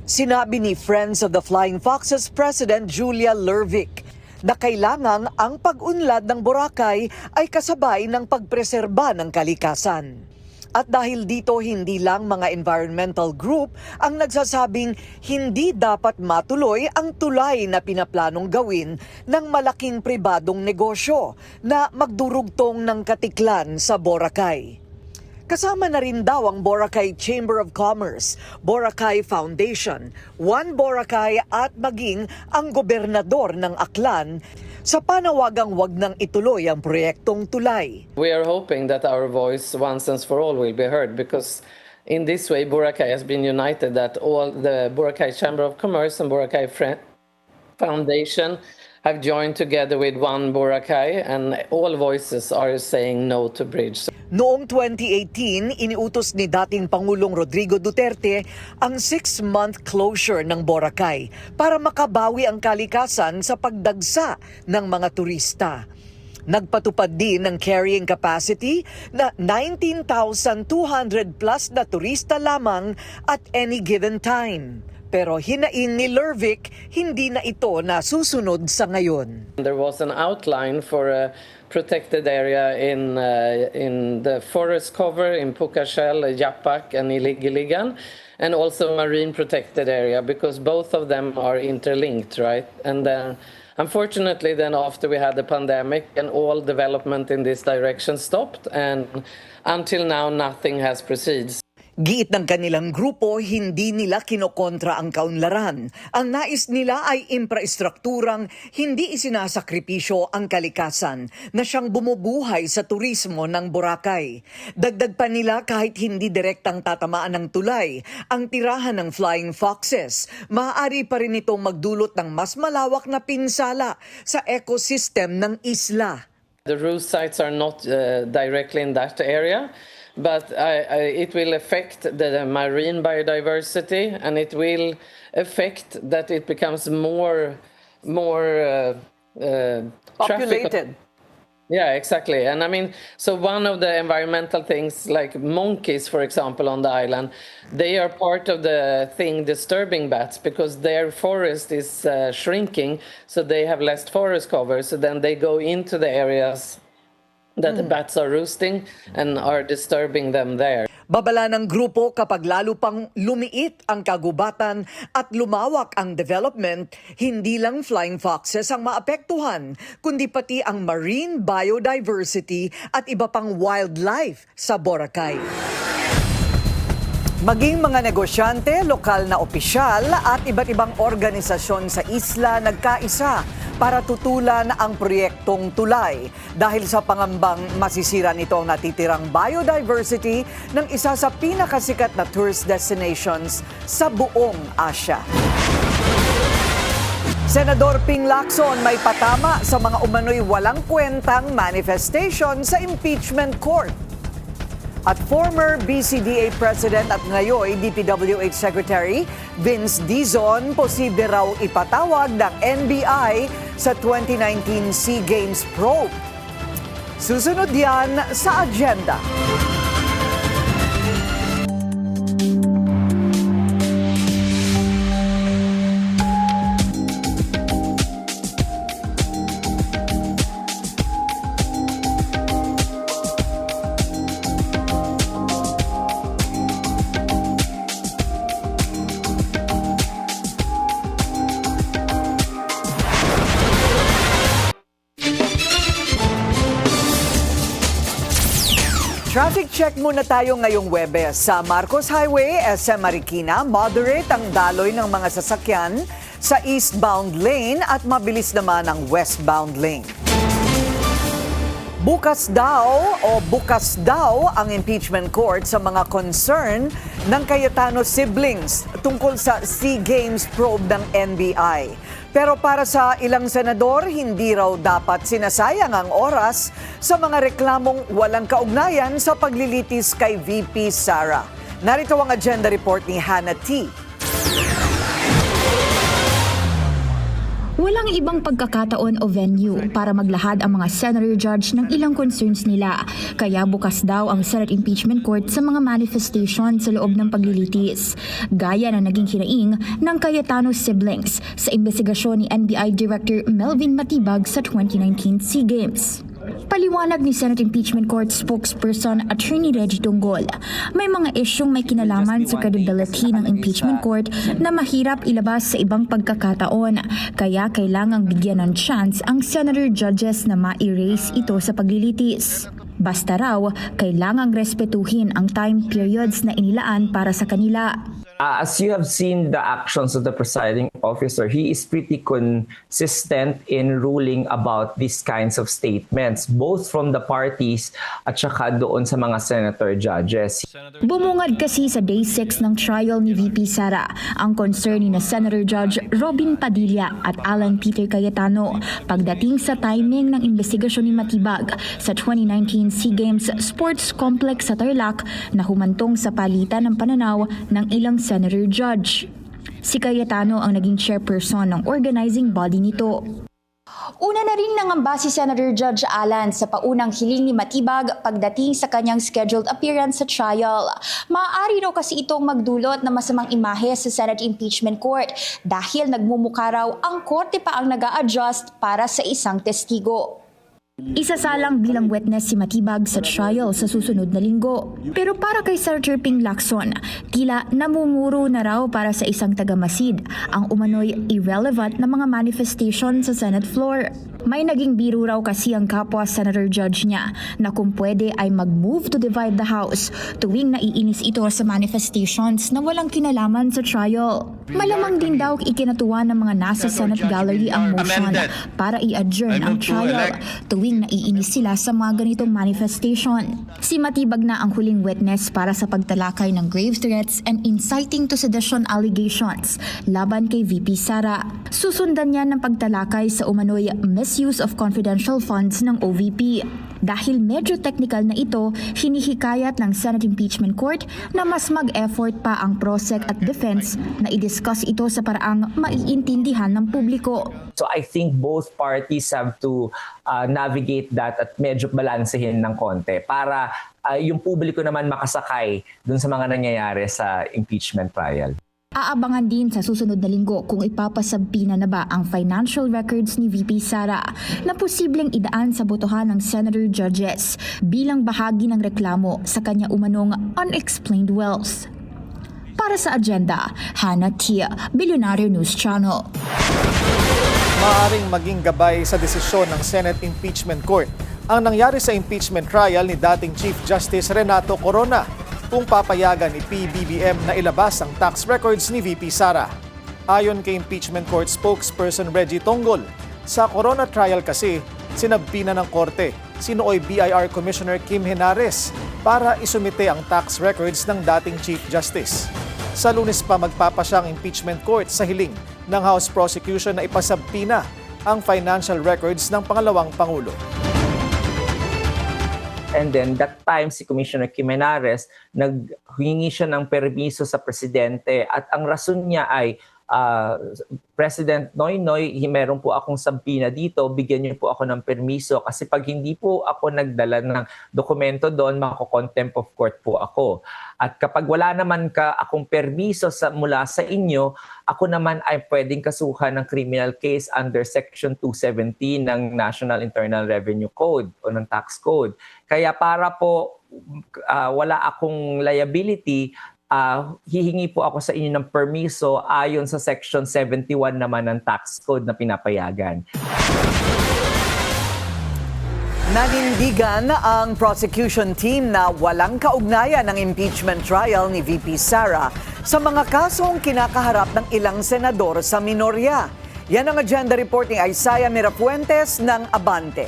[SPEAKER 2] sinabi ni Friends of the Flying Foxes President Julia Lervick na kailangang ang pag-unlad ng Boracay ay kasabay ng pagpreserba ng kalikasan. At dahil dito, hindi lang mga environmental group ang nagsasabing hindi dapat matuloy ang tulay na pinaplanong gawin ng malaking pribadong negosyo na magdurugtong ng katiklan sa Boracay. Kasama na rin daw ang Boracay Chamber of Commerce, Boracay Foundation, One Boracay at maging ang gobernador ng Aklan sa panawagang wag nang ituloy ang proyektong tulay.
[SPEAKER 20] We are hoping that our voice once and for all will be heard because in this way Boracay has been united, that all the Boracay Chamber of Commerce and Boracay Foundation have joined together with One Boracay and all voices are saying no to bridge.
[SPEAKER 2] Noong 2018, iniutos ni dating Pangulong Rodrigo Duterte ang 6-month closure ng Boracay para makabawi ang kalikasan sa pagdagsa ng mga turista. Nagpatupad din ng carrying capacity na 19,200 plus na turista lamang at any given time. Pero hinaing ni Lervick, hindi na ito nasusunod sa ngayon.
[SPEAKER 20] There was an outline for a protected area in the forest cover in Pukashel, Yapak and Iligiligan, and also marine protected area because both of them are interlinked, right? And then unfortunately then after we had the pandemic and all development in this direction stopped, and until now nothing has proceeded.
[SPEAKER 2] Giit ng kanilang grupo, hindi nila kinokontra ang kaunlaran. Ang nais nila ay infrastrukturang hindi isinasakripisyo ang kalikasan na siyang bumubuhay sa turismo ng Boracay. Dagdag pa nila kahit hindi direktang tatamaan ng tulay ang tirahan ng flying foxes, maaari pa rin itong magdulot ng mas malawak na pinsala sa ecosystem ng isla.
[SPEAKER 20] The roost sites are not directly in that area. But it will affect the marine biodiversity, and it will affect that it becomes more
[SPEAKER 2] populated.
[SPEAKER 20] Yeah, exactly. And I mean, so one of the environmental things, like monkeys, for example, on the island, they are part of the thing disturbing bats because their forest is shrinking, so they have less forest cover. So then they go into the areas that the bats are roosting and are disturbing them there.
[SPEAKER 2] Babala ng grupo kapag lalo pang lumiit ang kagubatan at lumawak ang development, hindi lang flying foxes ang maapektuhan, kundi pati ang marine biodiversity at iba pang wildlife sa Boracay. Maging mga negosyante, lokal na opisyal at iba't ibang organisasyon sa isla nagkaisa para tutulan ang proyektong tulay dahil sa pangambang masisira nito ang natitirang biodiversity ng isa sa pinakasikat na tourist destinations sa buong Asia. Senador Ping Lacson may patama sa mga umano'y walang kwentang manifestation sa impeachment court. At former BCDA President at ngayon DPWH Secretary Vince Dizon posible raw ipatawag ng NBI sa 2019 SEA Games probe. Susunod yan sa agenda. Traffic check muna tayo ngayong Webes. Sa Marcos Highway, SM Marikina, moderate ang daloy ng mga sasakyan sa eastbound lane at mabilis naman ang westbound lane. Bukas daw ang impeachment court sa mga concern ng Cayetano siblings tungkol sa SEA Games probe ng NBI. Pero para sa ilang senador, hindi raw dapat sinasayang ang oras sa mga reklamong walang kaugnayan sa paglilitis kay VP Sara. Narito ang agenda report ni Hannah T.
[SPEAKER 21] Walang ibang pagkakataon o venue para maglahad ang mga senator judge ng ilang concerns nila. Kaya bukas daw ang Senate Impeachment Court sa mga manifestation sa loob ng paglilitis. Gaya na naging hinaing ng Cayetano siblings sa investigasyon ni NBI Director Melvin Matibag sa 2019 SEA Games. Paliwanag ni Senate Impeachment Court spokesperson Attorney Reggie Tonggol, may mga isyong may kinalaman sa credibility ng impeachment court na mahirap ilabas sa ibang pagkakataon, kaya kailangang bigyan ng chance ang senator judges na ma-erase ito sa paglilitis. Basta raw, kailangang respetuhin ang time periods na inilaan para sa kanila.
[SPEAKER 22] As you have seen the actions of the presiding officer, he is pretty consistent in ruling about these kinds of statements, both from the parties at saka doon sa mga senator judges.
[SPEAKER 21] Bumungad kasi sa Day 6 ng trial ni VP Sara ang concern ni na Senator Judge Robin Padilla at Alan Peter Cayetano pagdating sa timing ng investigasyon ni Matibag sa 2019 SEA Games Sports Complex sa Tarlac na humantong sa palitan ng pananaw ng ilang senator judge. Si Cayetano ang naging chairperson ng organizing body nito. Una na rin nangamba si Senator Judge Alan sa paunang hiling ni Matibag pagdating sa kanyang scheduled appearance sa trial. Maaari raw kasi itong magdulot na masamang imahe sa Senate Impeachment Court dahil nagmumukha raw ang korte pa ang nag-a-adjust para sa isang testigo. Isasalang bilang witness si Matibag sa trial sa susunod na linggo. Pero para kay Senator Ping Lacson, tila namumuro na raw para sa isang tagamasid ang umano'y irrelevant na mga manifestation sa Senate floor. May naging biro raw kasi ang kapwa Senator Judge niya na kung pwede ay mag-move to divide the House tuwing naiinis ito sa manifestations na walang kinalaman sa trial. Malamang din daw ikinatuwa ng mga nasa Senate Gallery ang motion para i-adjourn ang trial tuwing naiinis sila sa mga ganitong manifestation. Si Matibag na ang huling witness para sa pagtalakay ng grave threats and inciting to sedition allegations laban kay VP Sara. Susundan niya ng pagtalakay sa umano'y misuse of confidential funds ng OVP. Dahil medyo technical na ito, hinihikayat ng Senate Impeachment Court na mas mag-effort pa ang prosec at defense na i-discuss ito sa paraang maiintindihan ng publiko.
[SPEAKER 22] So I think both parties have to navigate that at medyo balansehin ng konti para yung publiko naman makasakay dun sa mga nangyayari sa impeachment trial.
[SPEAKER 21] Aabangan din sa susunod na linggo kung ipapasabpina na ba ang financial records ni VP Sara na posibleng idaan sa botohan ng senator judges bilang bahagi ng reklamo sa kanya umanong unexplained wealth. Para sa agenda, Hannah Tia, Billionaire News Channel.
[SPEAKER 4] Maaring maging gabay sa desisyon ng Senate Impeachment Court ang nangyari sa impeachment trial ni dating Chief Justice Renato Corona kung papayagan ni PBBM na ilabas ang tax records ni VP Sara. Ayon kay Impeachment Court spokesperson Reggie Tonggol, Sa Corona trial kasi, sinabpina ng korte si nooy BIR Commissioner Kim Henares para isumite ang tax records ng dating Chief Justice. Sa Lunes pa magpapasya ang impeachment court sa hiling ng House Prosecution na ipasabpina ang financial records ng pangalawang Pangulo.
[SPEAKER 22] And then that time si Commissioner Kim Henares naghingi siya ng permiso sa presidente at ang rason niya ay President Noynoy, meron po akong sabpina dito, bigyan niyo po ako ng permiso kasi pag hindi po ako nagdala ng dokumento doon, mako-contempt of court po ako. At kapag wala naman akong permiso mula sa inyo, ako naman ay pwedeng kasuhan ng criminal case under Section 270 ng National Internal Revenue Code o ng Tax Code. Kaya para po wala akong liability, hihingi po ako sa inyo ng permiso ayon sa Section 71 naman ng Tax Code na pinapayagan.
[SPEAKER 2] Nanindigan ang prosecution team na walang kaugnayan ng impeachment trial ni VP Sara sa mga kasong kinakaharap ng ilang senador sa minorya. Yan ang agenda report ni Isaiah Mirafuentes ng Abante.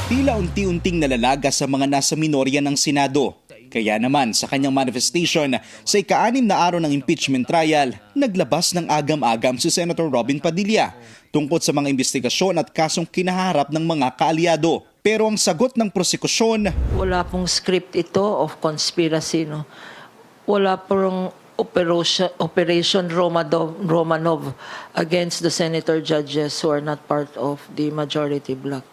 [SPEAKER 6] Tila unti-unting nalalaga sa mga nasa minorya ng Senado. Kaya naman sa kanyang manifestation sa ika-6 na araw ng impeachment trial, naglabas ng agam-agam si Senator Robin Padilla tungkol sa mga investigasyon at kasong kinaharap ng mga kaalyado. Pero ang sagot ng prosekusyon,
[SPEAKER 7] wala pong script ito of conspiracy. No? Wala pong Operation Romanov against the senator judges who are not part of the majority bloc.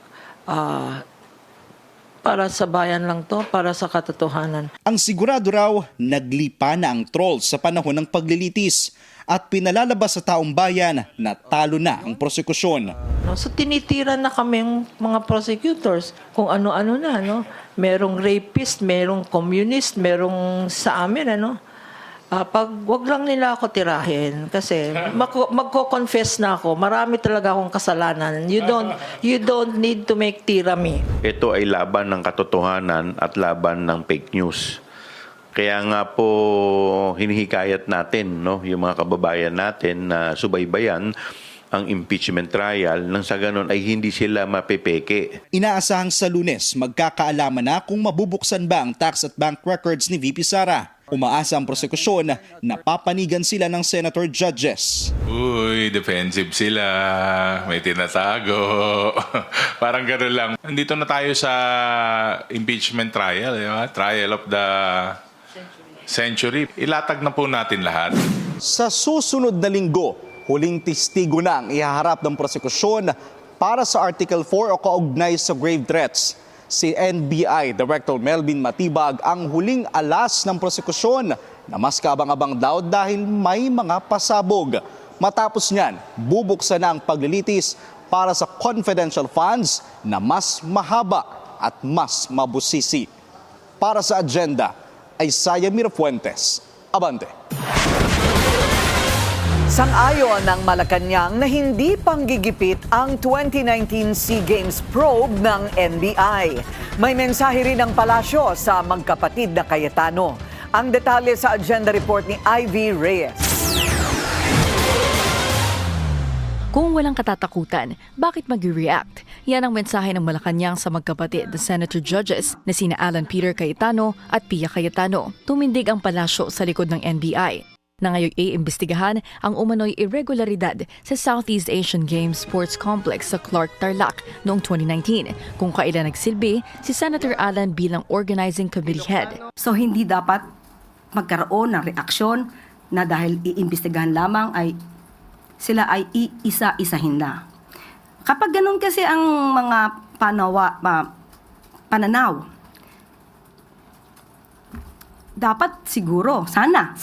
[SPEAKER 7] Para sa bayan lang to, para sa katotohanan.
[SPEAKER 6] Ang sigurado raw, naglipa na ang trolls sa panahon ng paglilitis at pinalalabas sa taong bayan na talo na ang prosekusyon.
[SPEAKER 7] So tinitira na kami mga prosecutors kung ano-ano na. No? Merong rapist, merong communist, merong sa amin. Wag lang nila ako tirahin kasi magko-confess na ako. Marami talaga akong kasalanan. You don't need to make tira me.
[SPEAKER 23] Ito ay laban ng katotohanan at laban ng fake news. Kaya nga po hinihikayat natin yung mga kababayan natin na subaybayan ang impeachment trial nang sa ganun ay hindi sila mapepeke.
[SPEAKER 6] Inaasahang sa Lunes magkakaalaman na kung mabubuksan ba ang tax at bank records ni VP Sara. Umaasa ang prosekusyon na papanigan sila ng senator judges.
[SPEAKER 24] Uy, defensive sila. May tinatago. Parang gano'n lang. Nandito na tayo sa impeachment trial. Trial of the century. Ilatag na po natin lahat.
[SPEAKER 6] Sa susunod na linggo, huling testigo na ang ihaharap ng prosekusyon para sa Article 4 o kaugnay sa grave threats. Si NBI Director Melvin Matibag ang huling alas ng prosekusyon na mas kaabang-abang daw dahil may mga pasabog. Matapos niyan, bubuksan na ang paglilitis para sa confidential funds na mas mahaba at mas mabusisi. Para sa agenda, Isaiah Mirafuentes, Abante.
[SPEAKER 2] Sang-ayon ng Malacanang na hindi panggigipit ang 2019 SEA Games probe ng NBI. May mensahe rin ng palasyo sa magkapatid na Cayetano. Ang detalye sa agenda report ni Ivy Reyes.
[SPEAKER 8] Kung walang katatakutan, bakit mag-react? Yan ang mensahe ng Malacanang sa magkapatid na senator judges na sina Alan Peter Cayetano at Pia Cayetano. Tumindig ang palasyo sa likod ng NBI na ngayon iimbestigahan ang umano'y irregularidad sa Southeast Asian Games Sports Complex sa Clark, Tarlac noong 2019 kung kailan nagsilbi si Senator Alan bilang organizing committee head.
[SPEAKER 25] So hindi dapat magkaroon ng reaksyon na dahil iimbestigahan lamang ay sila ay iisa-isahin na. Kapag ganun kasi ang mga pananaw, dapat siguro, sana,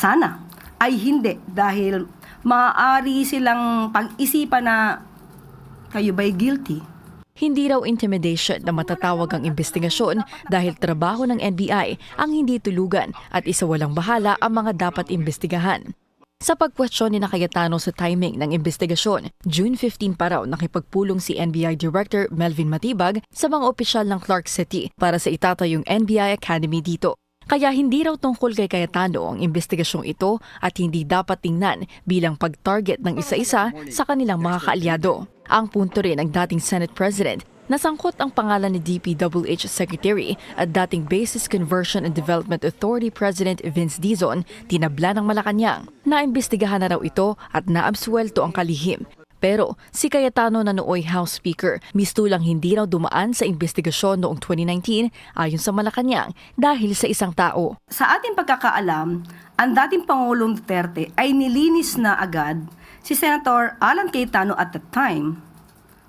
[SPEAKER 25] ay hindi dahil maaari silang pag-isipan na kayo ba'y guilty.
[SPEAKER 8] Hindi raw intimidation na matatawag ang investigasyon dahil trabaho ng NBI ang hindi tulugan at isawalang bahala ang mga dapat imbestigahan. Sa pagkwestiyon ni Cayetano sa timing ng investigasyon, June 15 pa raw nakipagpulong si NBI Director Melvin Matibag sa mga opisyal ng Clark City para sa itatayong NBI Academy dito. Kaya hindi raw tungkol kay Cayetano ang investigasyong ito at hindi dapat tingnan bilang pag-target ng isa-isa sa kanilang mga kaalyado. Ang punto rin ng dating Senate President, nasangkot ang pangalan ni DPWH Secretary at dating Basis Conversion and Development Authority President Vince Dizon, tinabla ng Malacanang. Naimbestigahan na raw ito at naabsuelto ang kalihim. Pero si Cayetano na nooy House Speaker, mistulang hindi raw dumaan sa investigasyon noong 2019 ayon sa Malacanang dahil sa isang tao.
[SPEAKER 25] Sa ating pagkakaalam, ang dating Pangulong Duterte ay nilinis na agad si Senator Alan Cayetano at the time,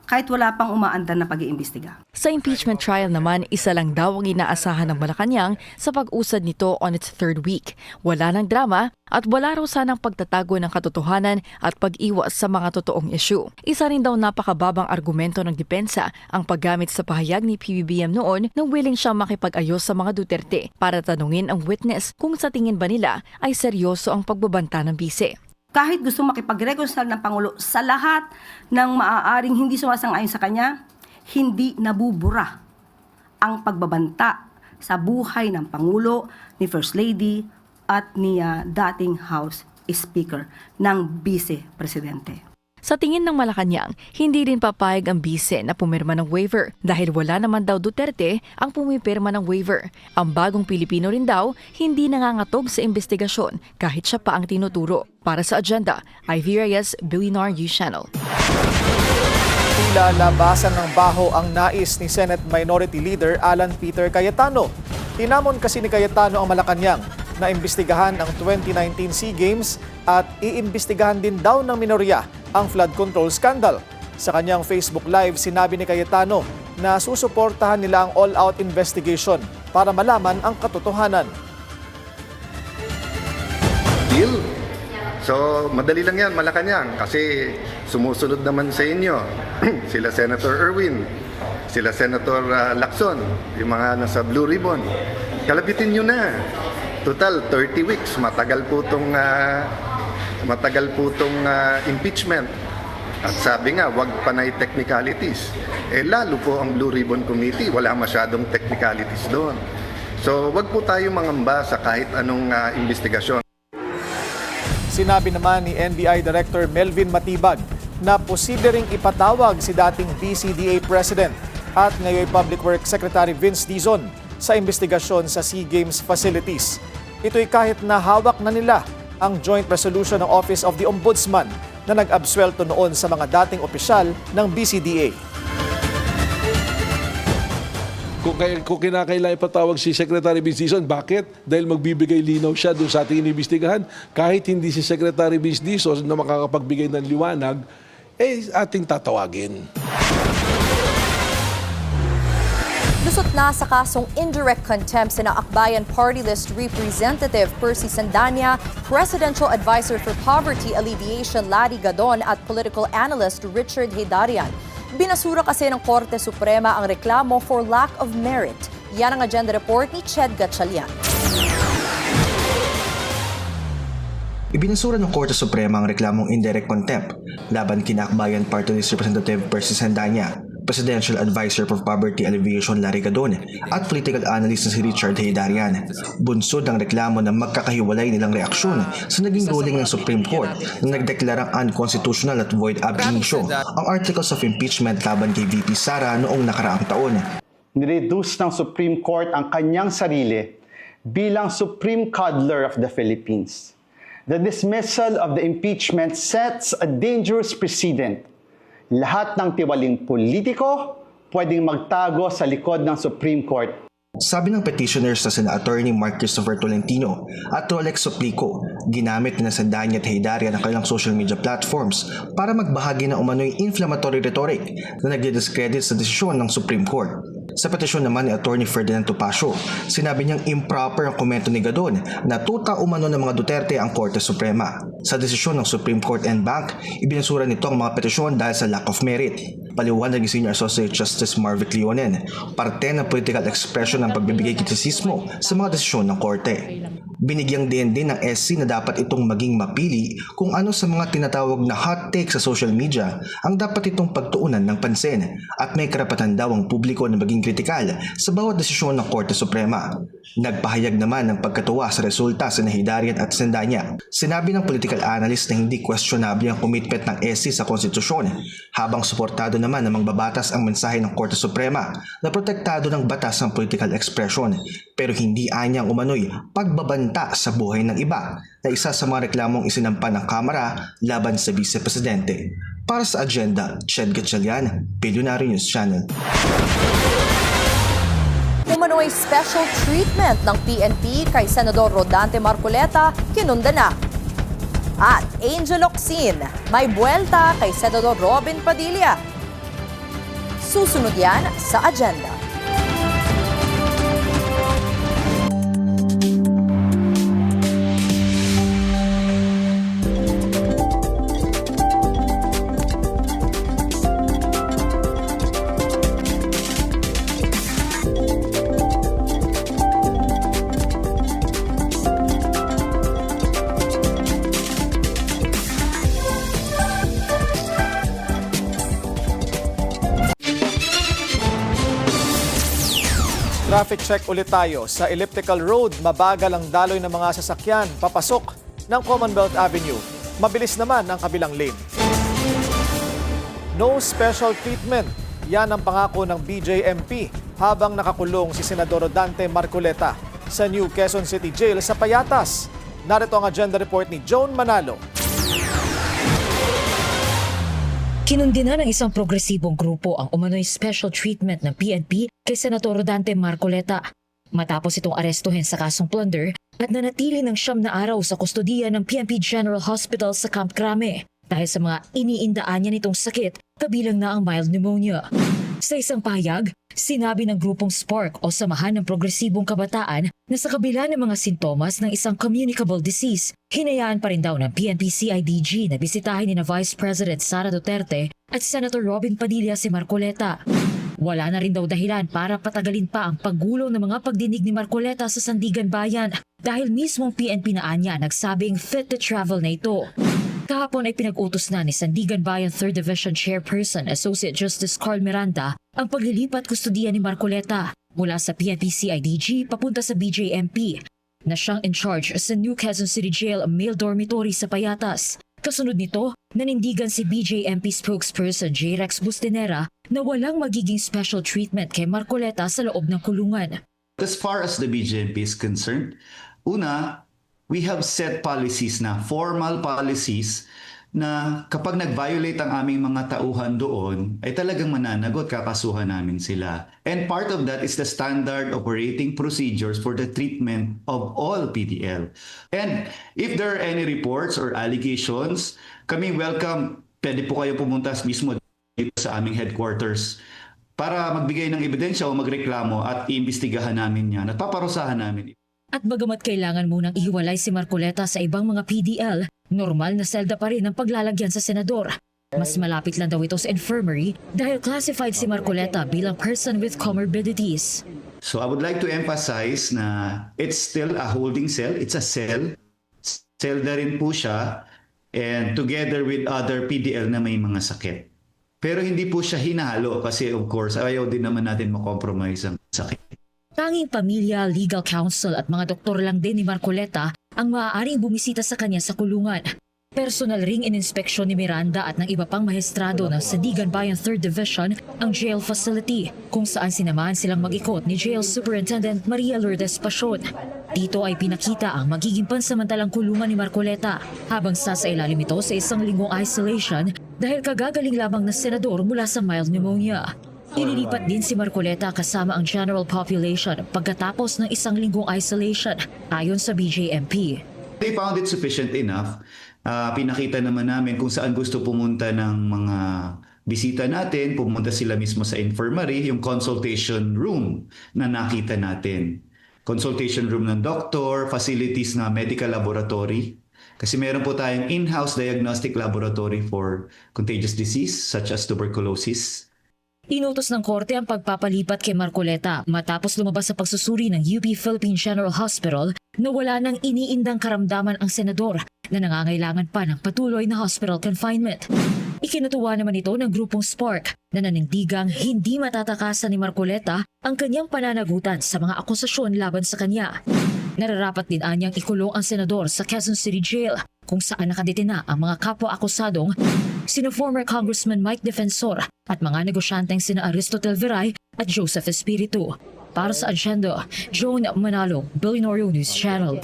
[SPEAKER 25] kahit wala pang umaandar na pag-iimbestiga.
[SPEAKER 8] Sa impeachment trial naman, isa lang daw ang inaasahan ng Malacanang sa pag-usad nito on its third week. Wala ng drama at wala raw sanang pagtatago ng katotohanan at pag-iwas sa mga totoong issue. Isa rin daw napakababang argumento ng depensa ang paggamit sa pahayag ni PBBM noon na willing siyang makipag-ayos sa mga Duterte para tanungin ang witness kung sa tingin ba nila ay seryoso ang pagbabanta ng bise.
[SPEAKER 25] Kahit gusto makipag-reconcile ng Pangulo sa lahat ng maaaring hindi sumasang-ayon sa kanya, hindi nabubura ang pagbabanta sa buhay ng Pangulo, ni First Lady at ni dating House Speaker ng Vice Presidente.
[SPEAKER 8] Sa tingin ng Malacanang, hindi rin papayag ang bise na pumirma ng waiver dahil wala naman daw Duterte ang pumipirma ng waiver. Ang bagong Pilipino rin daw hindi nangangatog sa investigasyon kahit siya pa ang tinuturo. Para sa agenda, Ivy Reyes, Billionaire News Channel.
[SPEAKER 4] Tila labasan ng baho ang nais ni Senate Minority Leader Alan Peter Cayetano. Tinamon kasi ni Cayetano ang Malacanang na imbestigahan ang 2019 SEA Games at iimbestigahan din daw ng minorya ang flood control scandal. Sa kanyang Facebook Live, sinabi ni Cayetano na susuportahan nila ang all-out investigation para malaman ang katotohanan.
[SPEAKER 1] Deal? So, madali lang yan, Malacanang, kasi sumusunod naman sa inyo. Sila Senator Erwin, sila Senator Lacson, yung mga nasa Blue Ribbon. Kalabitin nyo na. Total, 30 weeks. Matagal po itong impeachment. At sabi nga, wag panay technicalities. Lalo po ang Blue Ribbon Committee, wala masyadong technicalities doon. So, wag po tayo mangamba sa kahit anong investigasyon.
[SPEAKER 4] Sinabi naman ni NBI Director Melvin Matibag na posible ring ipatawag si dating BCDA President at ngayon Public Works Secretary Vince Dizon sa investigasyon sa SEA Games facilities. Ito'y kahit na hawak na nila ang joint resolution ng Office of the Ombudsman na nag-absuelto noon sa mga dating opisyal ng BCDA.
[SPEAKER 5] Kung kinakailangan ipatawag si Secretary Vince Dizon, bakit? Dahil magbibigay linaw siya doon sa ating inimbestigahan. Kahit hindi si Secretary Vince Dizon na makakapagbigay ng liwanag, ating tatawagin.
[SPEAKER 3] Lusot na sa kasong indirect contempt sina Akbayan Party List Representative Percy Sandania, Presidential Advisor for Poverty Alleviation Larry Gadon at political analyst Richard Heydarian. Binasura kasi ng Korte Suprema ang reklamo for lack of merit. Yan ang agenda report ni Ched Gatchalian.
[SPEAKER 9] Ibinasura ng Korte Suprema ang reklamong indirect contempt laban kina Akbayan Party List Representative Percy Sandania, Presidential Advisor for Poverty Alleviation Larry Gadon at political analyst na si Richard Heydarian. Bunsod ang reklamo na magkakahiwalay nilang reaksyon sa naging ruling ng Supreme Court na nagdeklarang unconstitutional at void ab initio ang articles of impeachment laban kay VP Sara noong nakaraang taon.
[SPEAKER 10] Nireduce ng Supreme Court ang kanyang sarili bilang Supreme Coddler of the Philippines. The dismissal of the impeachment sets a dangerous precedent. Lahat ng tiwaling politiko pwedeng magtago sa likod ng Supreme Court.
[SPEAKER 9] Sabi ng petitioners na sina Attorney Mark Christopher Tolentino at Rolex Soplico, ginamit na Sandania at Heydarian ang kanilang social media platforms para magbahagi ng umano'y inflammatory rhetoric na nagdidiscredit sa desisyon ng Supreme Court. Sa petisyon naman ni Attorney Ferdinand Topacio, sinabi niyang improper ang komento ni Gadon na tuta umano ng mga Duterte ang Korte Suprema. Sa desisyon ng Supreme Court en banc, ibinasura nito ang mga petisyon dahil sa lack of merit. Paliwanag ni Senior Associate Justice Marvic Leonen, parte ng political expression ng pagbibigay kritisismo sa mga desisyon ng Korte. Binigyang din ng SC na dapat itong maging mapili kung ano sa mga tinatawag na hot take sa social media ang dapat itong pagtuunan ng pansin at may karapatan daw ang publiko na maging kritikal sa bawat desisyon ng Korte Suprema. Nagpahayag naman ng pagkatuwa sa resulta sa Hidarian at Sandanya. Sinabi ng political analyst na hindi questionable ang commitment ng SC sa konstitusyon habang suportado naman ng mangbabatas ang mensahe ng Korte Suprema na protektado ng batas ng political expression pero hindi anyang umano'y pagbabanta sa buhay ng iba na isa sa mga reklamong isinampa ng Kamara laban sa Vice Presidente. Para sa Agenda, Ched Gatchalian, Billionaire News Channel.
[SPEAKER 3] Umano'y special treatment ng PNP kay Senador Rodante Marcoleta, kinunda na. At Angel Locsin, may buwelta kay Senador Robin Padilla. Susunod yan sa Agenda.
[SPEAKER 4] Traffic check ulit tayo. Sa Elliptical Road, mabagal ang daloy ng mga sasakyan papasok ng Commonwealth Avenue. Mabilis naman ang kabilang lane. No special treatment. Yan ang pangako ng BJMP habang nakakulong si Senador Rodante Marcoleta sa New Quezon City Jail sa Payatas. Narito ang agenda report ni Joan Manalo.
[SPEAKER 11] Kinundina ng isang progresibong grupo ang umano'y special treatment ng PNP kay Senator Rodante Marcoleta. Matapos itong arestuhin sa kasong plunder at nanatili ng 9 na araw sa kustodiya ng PNP General Hospital sa Camp Crame dahil sa mga iniindaan niya nitong sakit kabilang na ang mild pneumonia. Sa isang pahayag, sinabi ng grupong Spark o Samahan ng Progresibong Kabataan na sa kabila ng mga sintomas ng isang communicable disease, hinayaan pa rin daw ng PNP-CIDG na bisitahin ni Vice President Sara Duterte at Senator Robin Padilla si Marcoleta. Wala na rin daw dahilan para patagalin pa ang paggulong ng mga pagdinig ni Marcoleta sa Sandigan Bayan dahil mismong PNP na anya nagsabing fit to travel na ito. Kahapon ay pinag-utos na ni Sandigan Bayan 3rd Division Chairperson Associate Justice Carl Miranda ang paglilipat kustudiya ni Marcoleta mula sa PNP-CIDG papunta sa BJMP na siyang in charge sa New Quezon City Jail male dormitory sa Payatas. Kasunod nito, nanindigan si BJMP spokesperson J. Rex Bustinera na walang magiging special treatment kay Marcoleta sa loob ng kulungan.
[SPEAKER 13] As far as the BJMP is concerned, una, we have set policies na, formal policies, na kapag nag-violate ang aming mga tauhan doon, ay talagang mananagot, kakasuhan namin sila. And part of that is the standard operating procedures for the treatment of all PDL. And if there are any reports or allegations, kami welcome, pwede po kayo pumunta mismo dito sa aming headquarters para magbigay ng ebidensya o magreklamo at iimbestigahan namin yan at paparusahan namin.
[SPEAKER 11] At bagamat kailangan munang ihiwalay si Marcoleta sa ibang mga PDL, normal na selda pa rin ang paglalagyan sa senador. Mas malapit lang daw ito sa infirmary dahil classified si Marcoleta bilang person with comorbidities.
[SPEAKER 13] So I would like to emphasize na it's still a holding cell. It's a cell. Selda rin po siya and together with other PDL na may mga sakit. Pero hindi po siya hinahalo kasi of course ayaw din naman natin makompromise ang sakit.
[SPEAKER 11] Tanging pamilya, legal counsel at mga doktor lang din ni Marcoleta ang maaaring bumisita sa kanya sa kulungan. Personal ring in-inspeksyon ni Miranda at ng iba pang mahestrado ng Sandigan Bayan 3rd Division ang jail facility kung saan sinamahan silang mag-ikot ni Jail Superintendent Maria Lourdes Pasion. Dito ay pinakita ang magiging pansamantalang kulungan ni Marcoleta habang sasailalim ito sa 1 linggong isolation dahil kagagaling lamang na senador mula sa mild pneumonia. Ililipat din si Marcoleta kasama ang general population pagkatapos ng 1 linggong isolation ayon sa BJMP.
[SPEAKER 13] They found it sufficient enough. Pinakita naman namin kung saan gusto pumunta ng mga bisita natin. Pumunta sila mismo sa infirmary, yung consultation room na nakita natin. Consultation room ng doktor, facilities na medical laboratory. Kasi meron po tayong in-house diagnostic laboratory for contagious disease such as tuberculosis.
[SPEAKER 11] Inutos ng korte ang pagpapalipat kay Marcoleta matapos lumabas sa pagsusuri ng UP Philippine General Hospital na wala nang iniindang karamdaman ang senador na nangangailangan pa ng patuloy na hospital confinement. Ikinutuwa naman ito ng grupong Spark na nanindigang hindi matatakasan ni Marcoleta ang kanyang pananagutan sa mga akusasyon laban sa kanya. Nararapat din anyang ikulong ang senador sa Quezon City Jail kung saan nakadetina ang mga kapwa-akusadong sina former Congressman Mike Defensor at mga negosyanteng sina Aristotel Viray at Joseph Espiritu. Para sa Agenda, Joan Manalo, Billionaire News Channel.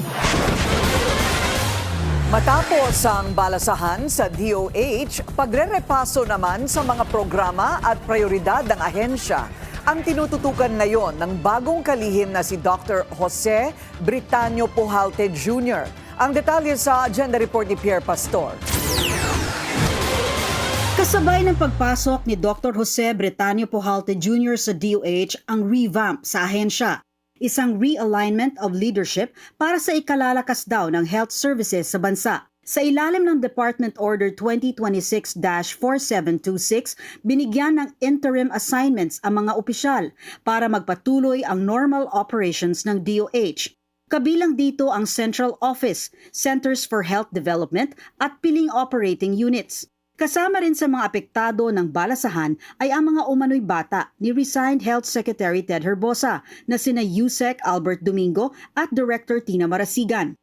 [SPEAKER 2] Matapos ang balasahan sa DOH, pagre-repaso naman sa mga programa at prioridad ng ahensya ang tinututukan ngayon ng bagong kalihim na si Dr. Jose Britanio Pujalte Jr. Ang detalye sa Agenda Report ni Pierre Pastor.
[SPEAKER 12] Kasabay ng pagpasok ni Dr. Jose Britanio Pujalte Jr. sa DOH ang revamp sa ahensya. Isang realignment of leadership para sa ikalalakas daw ng health services sa bansa. Sa ilalim ng Department Order 2026-4726, binigyan ng interim assignments ang mga opisyal para magpatuloy ang normal operations ng DOH. Kabilang dito ang Central Office, Centers for Health Development at piling operating units. Kasama rin sa mga apektado ng balasahan ay ang mga umano'y bata ni resigned Health Secretary Ted Herbosa na sina Yusek Albert Domingo at Director Tina Marasigan.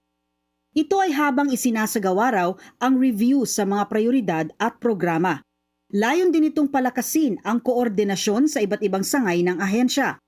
[SPEAKER 12] Ito ay habang isinasagawa raw ang review sa mga prioridad at programa. Layon din itong palakasin ang koordinasyon sa iba't ibang sangay ng ahensya.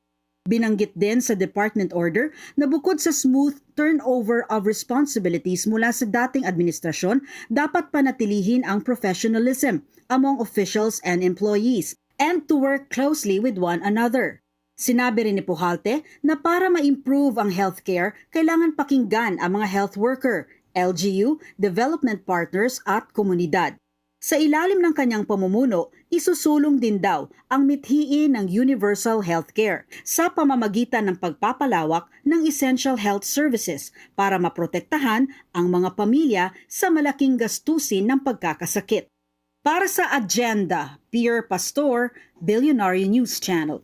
[SPEAKER 12] Binanggit din sa Department Order na bukod sa smooth turnover of responsibilities mula sa dating administrasyon, dapat panatilihin ang professionalism among officials and employees and to work closely with one another. Sinabi rin ni Pujalte na para ma-improve ang healthcare, kailangan pakinggan ang mga health worker, LGU, development partners at komunidad. Sa ilalim ng kanyang pamumuno, isusulong din daw ang mithiin ng universal healthcare sa pamamagitan ng pagpapalawak ng essential health services para maprotektahan ang mga pamilya sa malaking gastusin ng pagkakasakit. Para sa Agenda, Pierre Pastor, Billionaire News Channel.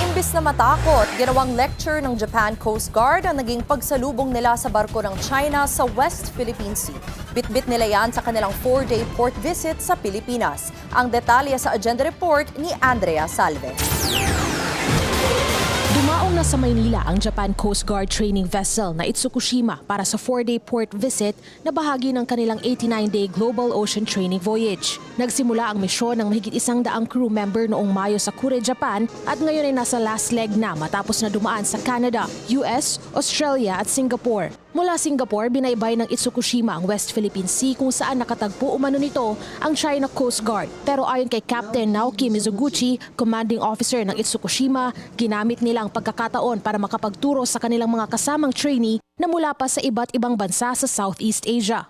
[SPEAKER 3] Imbis na matakot, ginawang lecture ng Japan Coast Guard ang naging pagsalubong nila sa barko ng China sa West Philippine Sea. Bitbit nila yan sa kanilang 4-day port visit sa Pilipinas. Ang detalye sa Agenda Report ni Andrea Salve.
[SPEAKER 14] Dumaong na sa Maynila ang Japan Coast Guard training vessel na Itsukushima para sa 4-day port visit na bahagi ng kanilang 89-day Global Ocean Training Voyage. Nagsimula ang misyon ng mahigit 100 crew member noong Mayo sa Kure, Japan at ngayon ay nasa last leg na matapos na dumaan sa Canada, US, Australia at Singapore. Mula Singapore, binaybay ng Itsukushima ang West Philippine Sea kung saan nakatagpo umano nito ang China Coast Guard. Pero ayon kay Captain Naoki Mizuguchi, commanding officer ng Itsukushima, ginamit nila ang pagkakataon para makapagturo sa kanilang mga kasamang trainee na mula pa sa iba't ibang bansa sa Southeast Asia.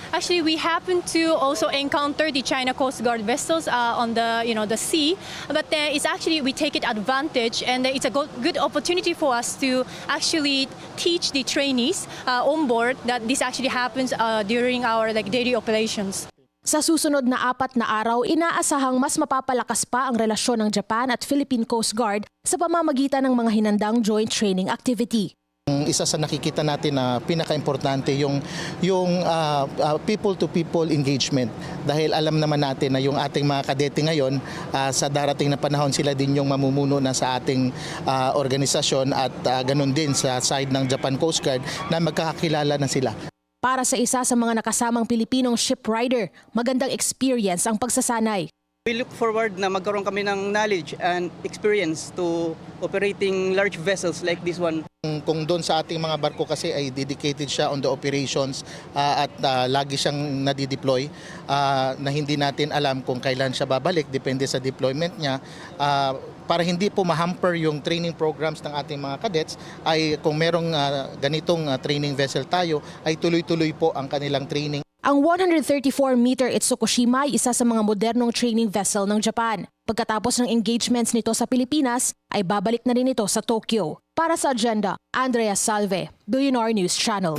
[SPEAKER 15] Actually, we happen to also encounter the China Coast Guard vessels on the sea, but it's actually we take it advantage, and it's a good opportunity for us to actually teach the trainees on board that this actually happens during our daily operations.
[SPEAKER 14] Sa susunod na 4 na araw, inaasahang mas mapapalakas pa ang relasyon ng Japan at Philippine Coast Guard sa pamamagitan ng mga hinandang joint training activity.
[SPEAKER 16] Isa sa nakikita natin na pinaka-importante yung people-to-people engagement dahil alam naman natin na yung ating mga kadete ngayon sa darating na panahon sila din yung mamumuno na sa ating organisasyon at ganun din sa side ng Japan Coast Guard na magkakakilala na sila.
[SPEAKER 14] Para sa isa sa mga nakasamang Pilipinong shipwrighter, magandang experience ang pagsasanay.
[SPEAKER 18] We look forward na magkaroon kami ng knowledge and experience to operating large vessels like this one.
[SPEAKER 16] Kung doon sa ating mga barko kasi ay dedicated siya on the operations at lagi siyang nadideploy na hindi natin alam kung kailan siya babalik, depende sa deployment niya. Para hindi po ma-hamper yung training programs ng ating mga cadets ay kung merong ganitong training vessel tayo ay tuloy-tuloy po ang kanilang training.
[SPEAKER 14] Ang 134-meter Itsukushima ay isa sa mga modernong training vessel ng Japan. Pagkatapos ng engagements nito sa Pilipinas, ay babalik na rin ito sa Tokyo. Para sa Agenda, Andrea Salve, Billionaire News Channel.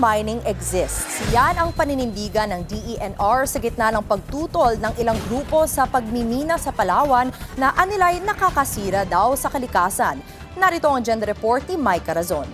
[SPEAKER 3] mining exists. Yan ang paninindigan ng DENR sa gitna ng pagtutol ng ilang grupo sa pagmimina sa Palawan na anilay nakakasira daw sa kalikasan. Narito ang agenda report ni Mike Carazon.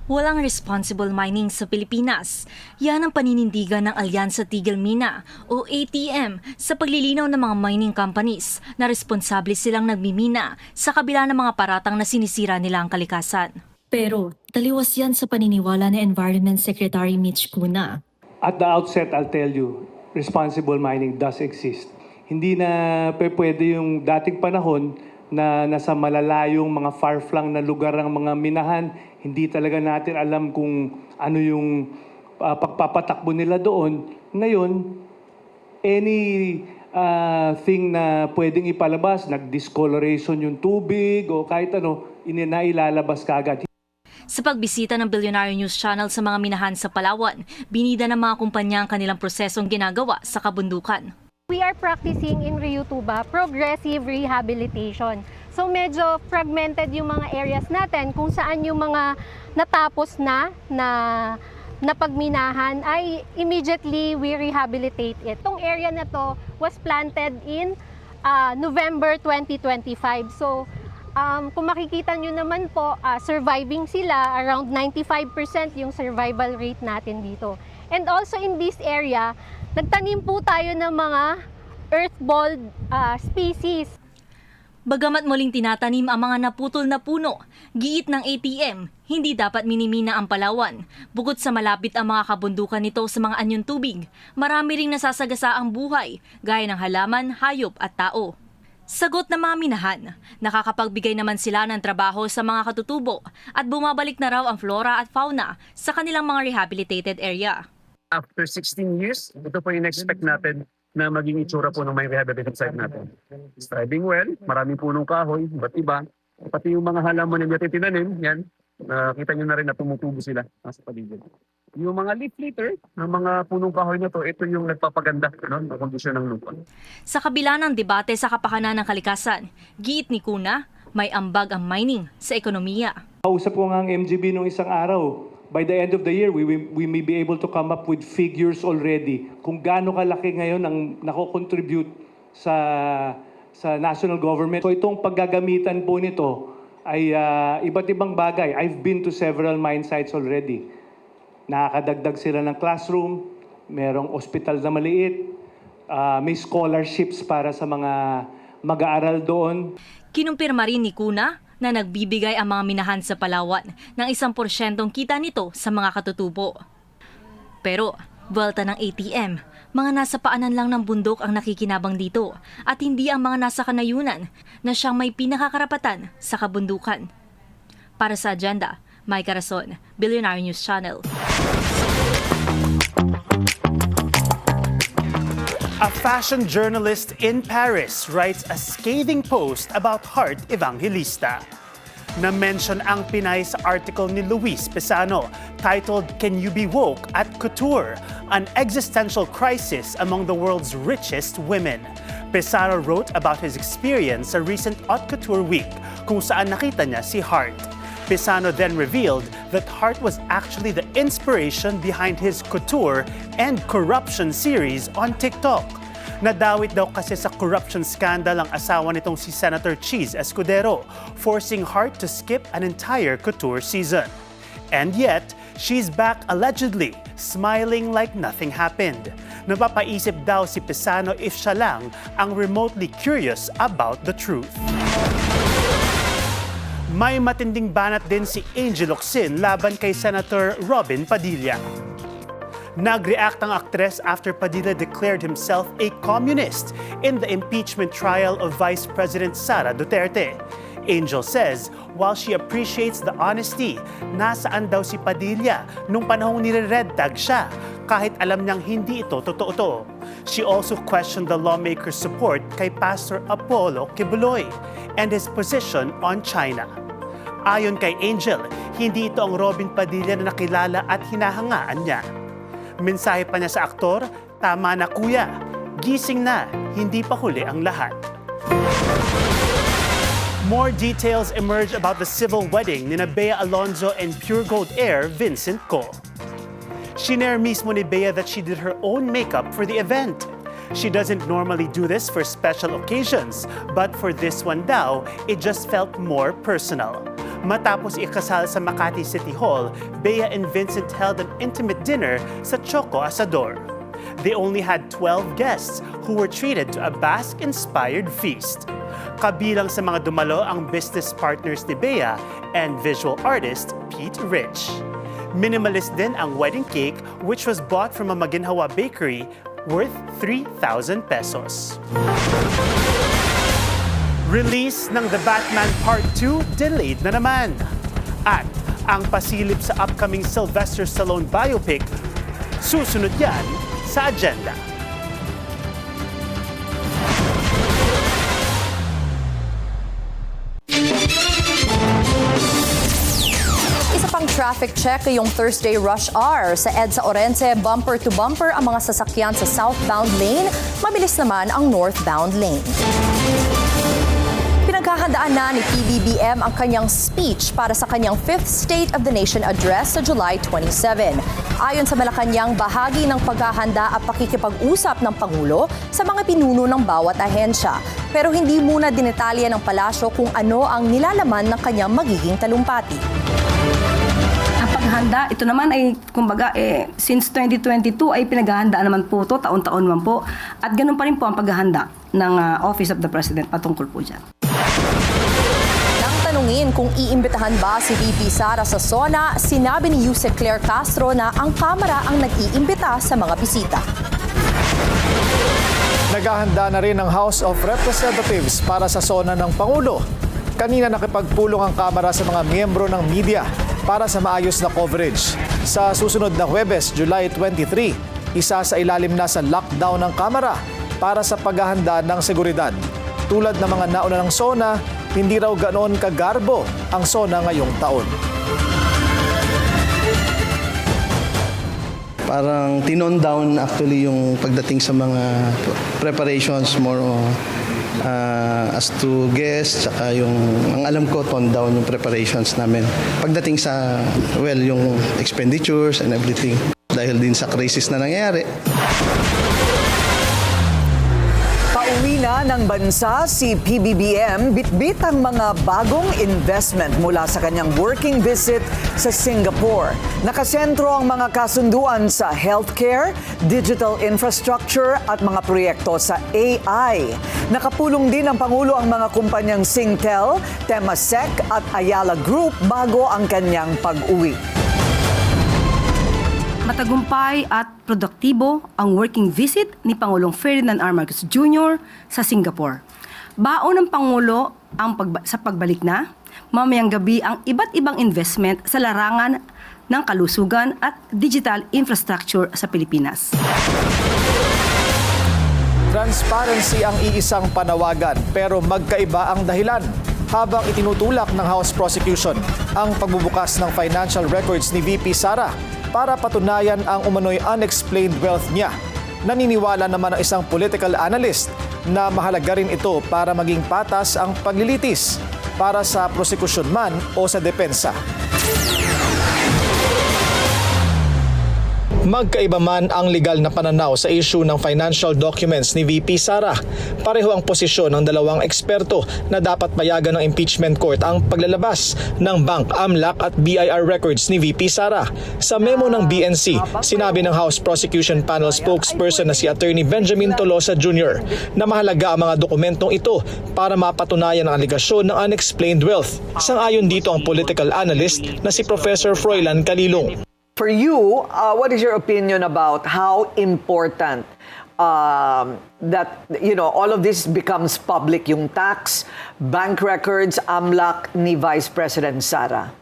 [SPEAKER 17] Walang responsible mining sa Pilipinas. Yan ang paninindigan ng Alyansa Tigil Mina o ATM sa paglilinaw ng mga mining companies na responsable silang nagmimina sa kabila ng mga paratang na sinisira nila ang kalikasan.
[SPEAKER 11] Pero taliwas yan sa paniniwala ni Environment Secretary Mitch Cuna.
[SPEAKER 19] At the outset, I'll tell you, responsible mining does exist. Hindi na pwede yung dating panahon na nasa malalayong mga far-flung na lugar ng mga minahan, hindi talaga natin alam kung ano yung pagpapatakbo nila doon. Ngayon, thing na pwedeng ipalabas, nag-discoloration yung tubig o kahit ano, inailalabas kaagad.
[SPEAKER 17] Sa pagbisita ng Billionaire News Channel sa mga minahan sa Palawan, binida ng mga kumpanya ang kanilang prosesong ginagawa sa kabundukan.
[SPEAKER 20] We are practicing in Ryutuba progressive rehabilitation. So medyo fragmented yung mga areas natin kung saan yung mga natapos na pagminahan ay immediately we rehabilitate it. Itong area na to was planted in November 2025. So kung makikita nyo naman po, surviving sila, around 95% yung survival rate natin dito. And also in this area, nagtanim po tayo ng mga earth-bolled species.
[SPEAKER 17] Bagamat muling tinatanim ang mga naputol na puno, giit ng ATM, hindi dapat minimina ang Palawan. Bukod sa malapit ang mga kabundukan nito sa mga anyong tubig, marami ring nasasagasa ang buhay, gaya ng halaman, hayop at tao. Sagot ng mga minahan, nakakapagbigay naman sila ng trabaho sa mga katutubo at bumabalik na raw ang flora at fauna sa kanilang mga rehabilitated area.
[SPEAKER 21] After 16 years, ito po yung expect natin na maging itsura po ng may rehabilitated site natin. It's thriving well, maraming punong kahoy, iba't iba. Pati yung mga halaman na natin tinanim, yan, nakita nyo na rin na tumutubo sila sa paligid. Yung mga leaf litter ng mga punong kahoy na to, ito yung nagpapaganda ng kondisyon ng lupa.
[SPEAKER 17] Sa kabila ng debate sa kapakanan ng kalikasan, giit ni Cuna, may ambag ang mining sa ekonomiya.
[SPEAKER 19] Kausap ko nga ang MGB nung isang araw. By the end of the year, we may be able to come up with figures already kung gaano kalaki ngayon ang nako-contribute sa national government. So itong paggagamitan po nito ay iba't ibang bagay. I've been to several mine sites already. Nakakadagdag sila ng classroom, merong hospital na maliit, may scholarships para sa mga mag-aaral doon.
[SPEAKER 17] Kinumpirma rin ni Cuna na nagbibigay ang mga minahan sa Palawan ng 1% kita nito sa mga katutubo. Pero, buwelta ng ATM, mga nasa paanan lang ng bundok ang nakikinabang dito at hindi ang mga nasa kanayunan na siyang may pinakakarapatan sa kabundukan. Para sa agenda, Mike Carazon, Billionaire News Channel.
[SPEAKER 22] A fashion journalist in Paris writes a scathing post about Heart Evangelista. Na-mention ang Pinay sa article ni Luis Pisano titled Can You Be Woke at Couture? An Existential Crisis Among the World's Richest Women. Pisano wrote about his experience sa recent Haute Couture Week kung saan nakita niya si Heart. Pisano then revealed that Heart was actually the inspiration behind his couture and corruption series on TikTok. Nadawit daw kasi sa corruption scandal ang asawa nitong si Senator Cheese Escudero, forcing Heart to skip an entire couture season. And yet, she's back allegedly, smiling like nothing happened. Napapaisip daw si Pisano if siya lang ang remotely curious about the truth. May matinding banat din si Angel Locsin laban kay Senator Robin Padilla. Nag-react ang aktres after Padilla declared himself a communist in the impeachment trial of Vice President Sara Duterte. Angel says, while she appreciates the honesty, nasaan daw si Padilla nung panahong nire-red tag siya, kahit alam niyang hindi ito totoo. She also questioned the lawmaker's support kay Pastor Apollo Kibuloy and his position on China. Ayon kay Angel, hindi ito ang Robin Padilla na nakilala at hinahangaan niya. Mensahe pa niya sa aktor, tama na kuya, gising na, hindi pa huli ang lahat. More details emerge about the civil wedding ni Bea Alonzo and Pure Gold heir Vincent Co. Shinare mismo ni Bea that she did her own makeup for the event. She doesn't normally do this for special occasions, but for this one daw, it just felt more personal. Matapos ikasal sa Makati City Hall, Bea and Vincent held an intimate dinner sa Choco Asador. They only had 12 guests who were treated to a Basque-inspired feast. Kabilang sa mga dumalo ang business partners ni Bea and visual artist Pete Rich. Minimalist din ang wedding cake which was bought from a Maginhawa bakery worth 3,000 pesos. Release ng The Batman Part 2 delayed na naman. At ang pasilip sa upcoming Sylvester Stallone biopic, susunod yan sa agenda.
[SPEAKER 3] Isa pang traffic check yung Thursday rush hour. Sa EDSA Orense, bumper to bumper ang mga sasakyan sa southbound lane. Mabilis naman ang northbound lane. Pinaghahandaan na ni PBBM ang kanyang speech para sa kanyang 5th State of the Nation Address sa July 27. Ayon sa Malacanang, bahagi ng paghahanda at pakikipag-usap ng Pangulo sa mga pinuno ng bawat ahensya. Pero hindi muna dinetalya ng palasyo kung ano ang nilalaman ng kanyang magiging talumpati.
[SPEAKER 6] Ang paghahanda, ito naman ay kumbaga since 2022 ay pinaghahandaan naman po ito, taon-taon naman po. At ganun pa rin po ang paghahanda ng Office of the President patungkol po dyan.
[SPEAKER 3] Nang tanungin kung iimbitahan ba si VP Sara sa SONA, sinabi ni Yusek Claire Castro na ang Kamara ang nag-iimbita sa mga bisita.
[SPEAKER 4] Naghahanda na rin ang House of Representatives para sa SONA ng Pangulo. Kanina nakipagpulong ang Kamara sa mga miyembro ng media para sa maayos na coverage. Sa susunod na Huwebes, July 23, isa sa ilalim na sa lockdown ng Kamara para sa paghahanda ng seguridad. Tulad ng mga nauna ng SONA, hindi raw ganoon kagarbo ang SONA ngayong taon.
[SPEAKER 7] Parang tinon down actually yung pagdating sa mga preparations more as to guests, tsaka yung, ang alam ko, tone down yung preparations namin. Pagdating sa, yung expenditures and everything, dahil din sa crisis na nangyayari.
[SPEAKER 2] Pauwi na ng bansa si PBBM, bitbit ang mga bagong investment mula sa kanyang working visit sa Singapore. Nakasentro ang mga kasunduan sa healthcare, digital infrastructure at mga proyekto sa AI. Nakapulong din ng Pangulo ang mga kumpanyang Singtel, Temasek at Ayala Group bago ang kanyang pag-uwi.
[SPEAKER 6] Matagumpay at produktibo ang working visit ni Pangulong Ferdinand R. Marcos Jr. sa Singapore. Baon ng Pangulo sa pagbalik na, mamayang gabi ang iba't ibang investment sa larangan ng kalusugan at digital infrastructure sa Pilipinas.
[SPEAKER 4] Transparency ang iisang panawagan pero magkaiba ang dahilan. Habang itinutulak ng House Prosecution ang pagbubukas ng financial records ni VP Sara para patunayan ang umano'y unexplained wealth niya. Naniniwala naman ang isang political analyst na mahalaga rin ito para maging patas ang paglilitis para sa prosekusyon man o sa depensa. Magkaiba man ang legal na pananaw sa issue ng financial documents ni VP Sara. Pareho ang posisyon ng dalawang eksperto na dapat payagan ng impeachment court ang paglalabas ng bank, AMLAC at BIR records ni VP Sara. Sa memo ng BNC, sinabi ng House Prosecution Panel spokesperson na si Attorney Benjamin Tolosa Jr. na mahalaga ang mga dokumentong ito para mapatunayan ang aligasyon ng unexplained wealth. Sang-ayon dito ang political analyst na si Professor Froilan Calilong.
[SPEAKER 2] For you, what is your opinion about how important that, all of this becomes public, yung tax, bank records, AMLAC ni Vice President Sara?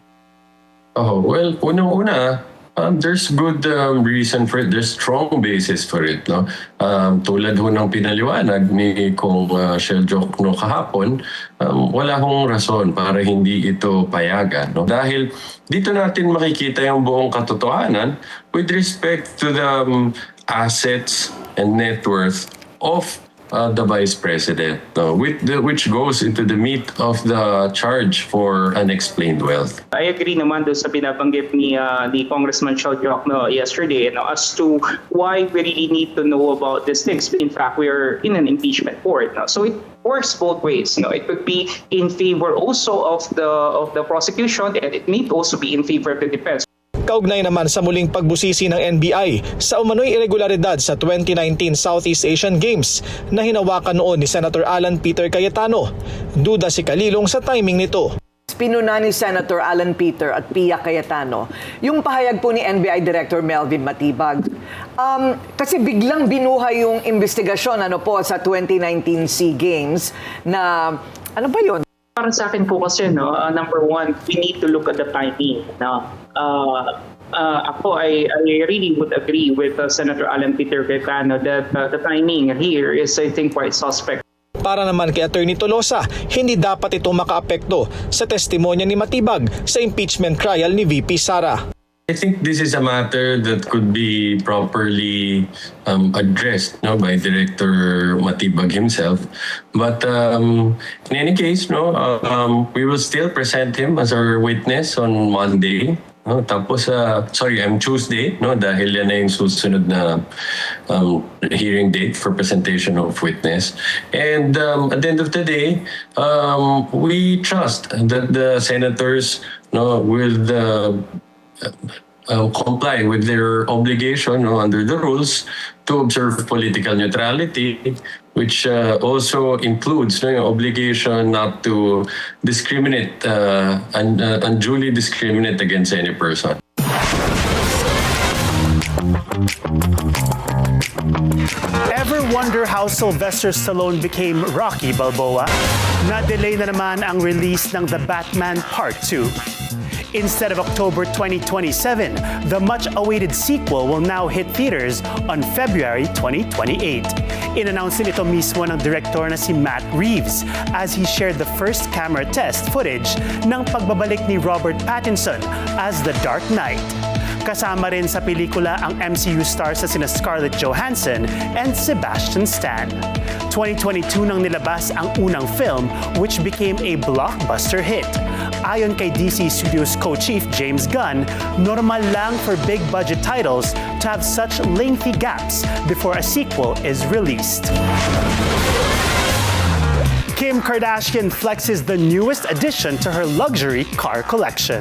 [SPEAKER 23] Oh, well, unang-una, there's good reason for it. There's strong basis for it. No? Tulad ho ng pinaliwanag ni Kong Shell Jokno kahapon, wala hong rason para hindi ito payagan. No? Dahil dito natin makikita yung buong katotohanan with respect to the assets and net worth of the Vice President, which goes into the meat of the charge for unexplained wealth.
[SPEAKER 1] I agree naman doon sa binabanggit ni Congressman Shao Jokno yesterday as to why we really need to know about these things. In fact, we are in an impeachment court now. So it works both ways. It could be in favor also of the prosecution, and it may also be in favor of the defense.
[SPEAKER 4] Kaugnay naman sa muling pagbusisi ng NBI sa umano'y irregularidad sa 2019 Southeast Asian Games na hinawakan noon ni Senator Alan Peter Cayetano. Duda si Kalilong sa timing nito.
[SPEAKER 2] Pinuna ni Senator Alan Peter at Pia Cayetano yung pahayag po ni NBI Director Melvin Matibag. Kasi biglang binuhay yung investigasyon sa 2019 SEA Games na ano ba yun?
[SPEAKER 1] Para sa akin po kasi, number one, we need to look at the timing. Ako, I really would agree with Senator Alan Peter Cayetano that the timing here is, I think, quite suspect.
[SPEAKER 4] Para naman kay Attorney Tolosa, hindi dapat ito makaapekto sa testimonya ni Matibag sa impeachment trial ni VP Sara.
[SPEAKER 23] I think this is a matter that could be properly addressed by Director Matibag himself. But in any case, we will still present him as our witness on Monday. Tapos, Tuesday, dahil yan na yung susunod na hearing date for presentation of witness. And at the end of the day, we trust that the senators will comply with their obligation under the rules to observe political neutrality, which also includes obligation not to discriminate, unduly discriminate against any person.
[SPEAKER 22] Ever wonder how Sylvester Stallone became Rocky Balboa? Na-delay na naman ang release ng The Batman Part 2. Instead of October 2027, the much-awaited sequel will now hit theaters on February 2028. In-announce din ito mismo ng direktor na si Matt Reeves as he shared the first camera test footage ng pagbabalik ni Robert Pattinson as the Dark Knight. Kasama rin sa pelikula ang MCU stars na sina Scarlett Johansson and Sebastian Stan. 2022 nang nilabas ang unang film which became a blockbuster hit. Ayon kay DC Studios co-chief James Gunn, normal lang for big-budget titles to have such lengthy gaps before a sequel is released. Kim Kardashian flexes the newest addition to her luxury car collection.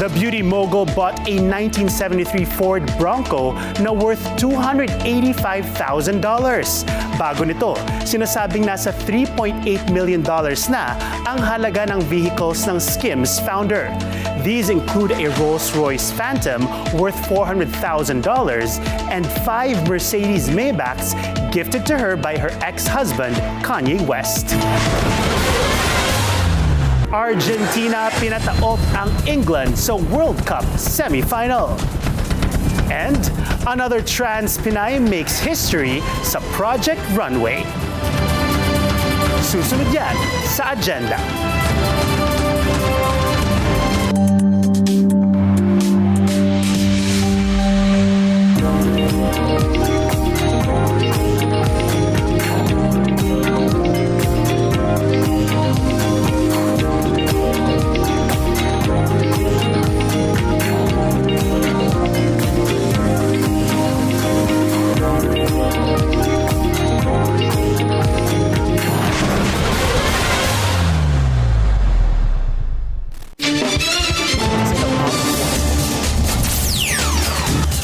[SPEAKER 22] The beauty mogul bought a 1973 Ford Bronco na worth $285,000. Bago nito, sinasabing nasa $3.8 million na ang halaga ng vehicles ng Skims founder. These include a Rolls-Royce Phantom worth $400,000 and 5 Mercedes Maybachs gifted to her by her ex-husband, Kanye West. Argentina pinataob ang England sa World Cup semifinal. And another trans Pinay makes history sa Project Runway. Susunod yan sa agenda.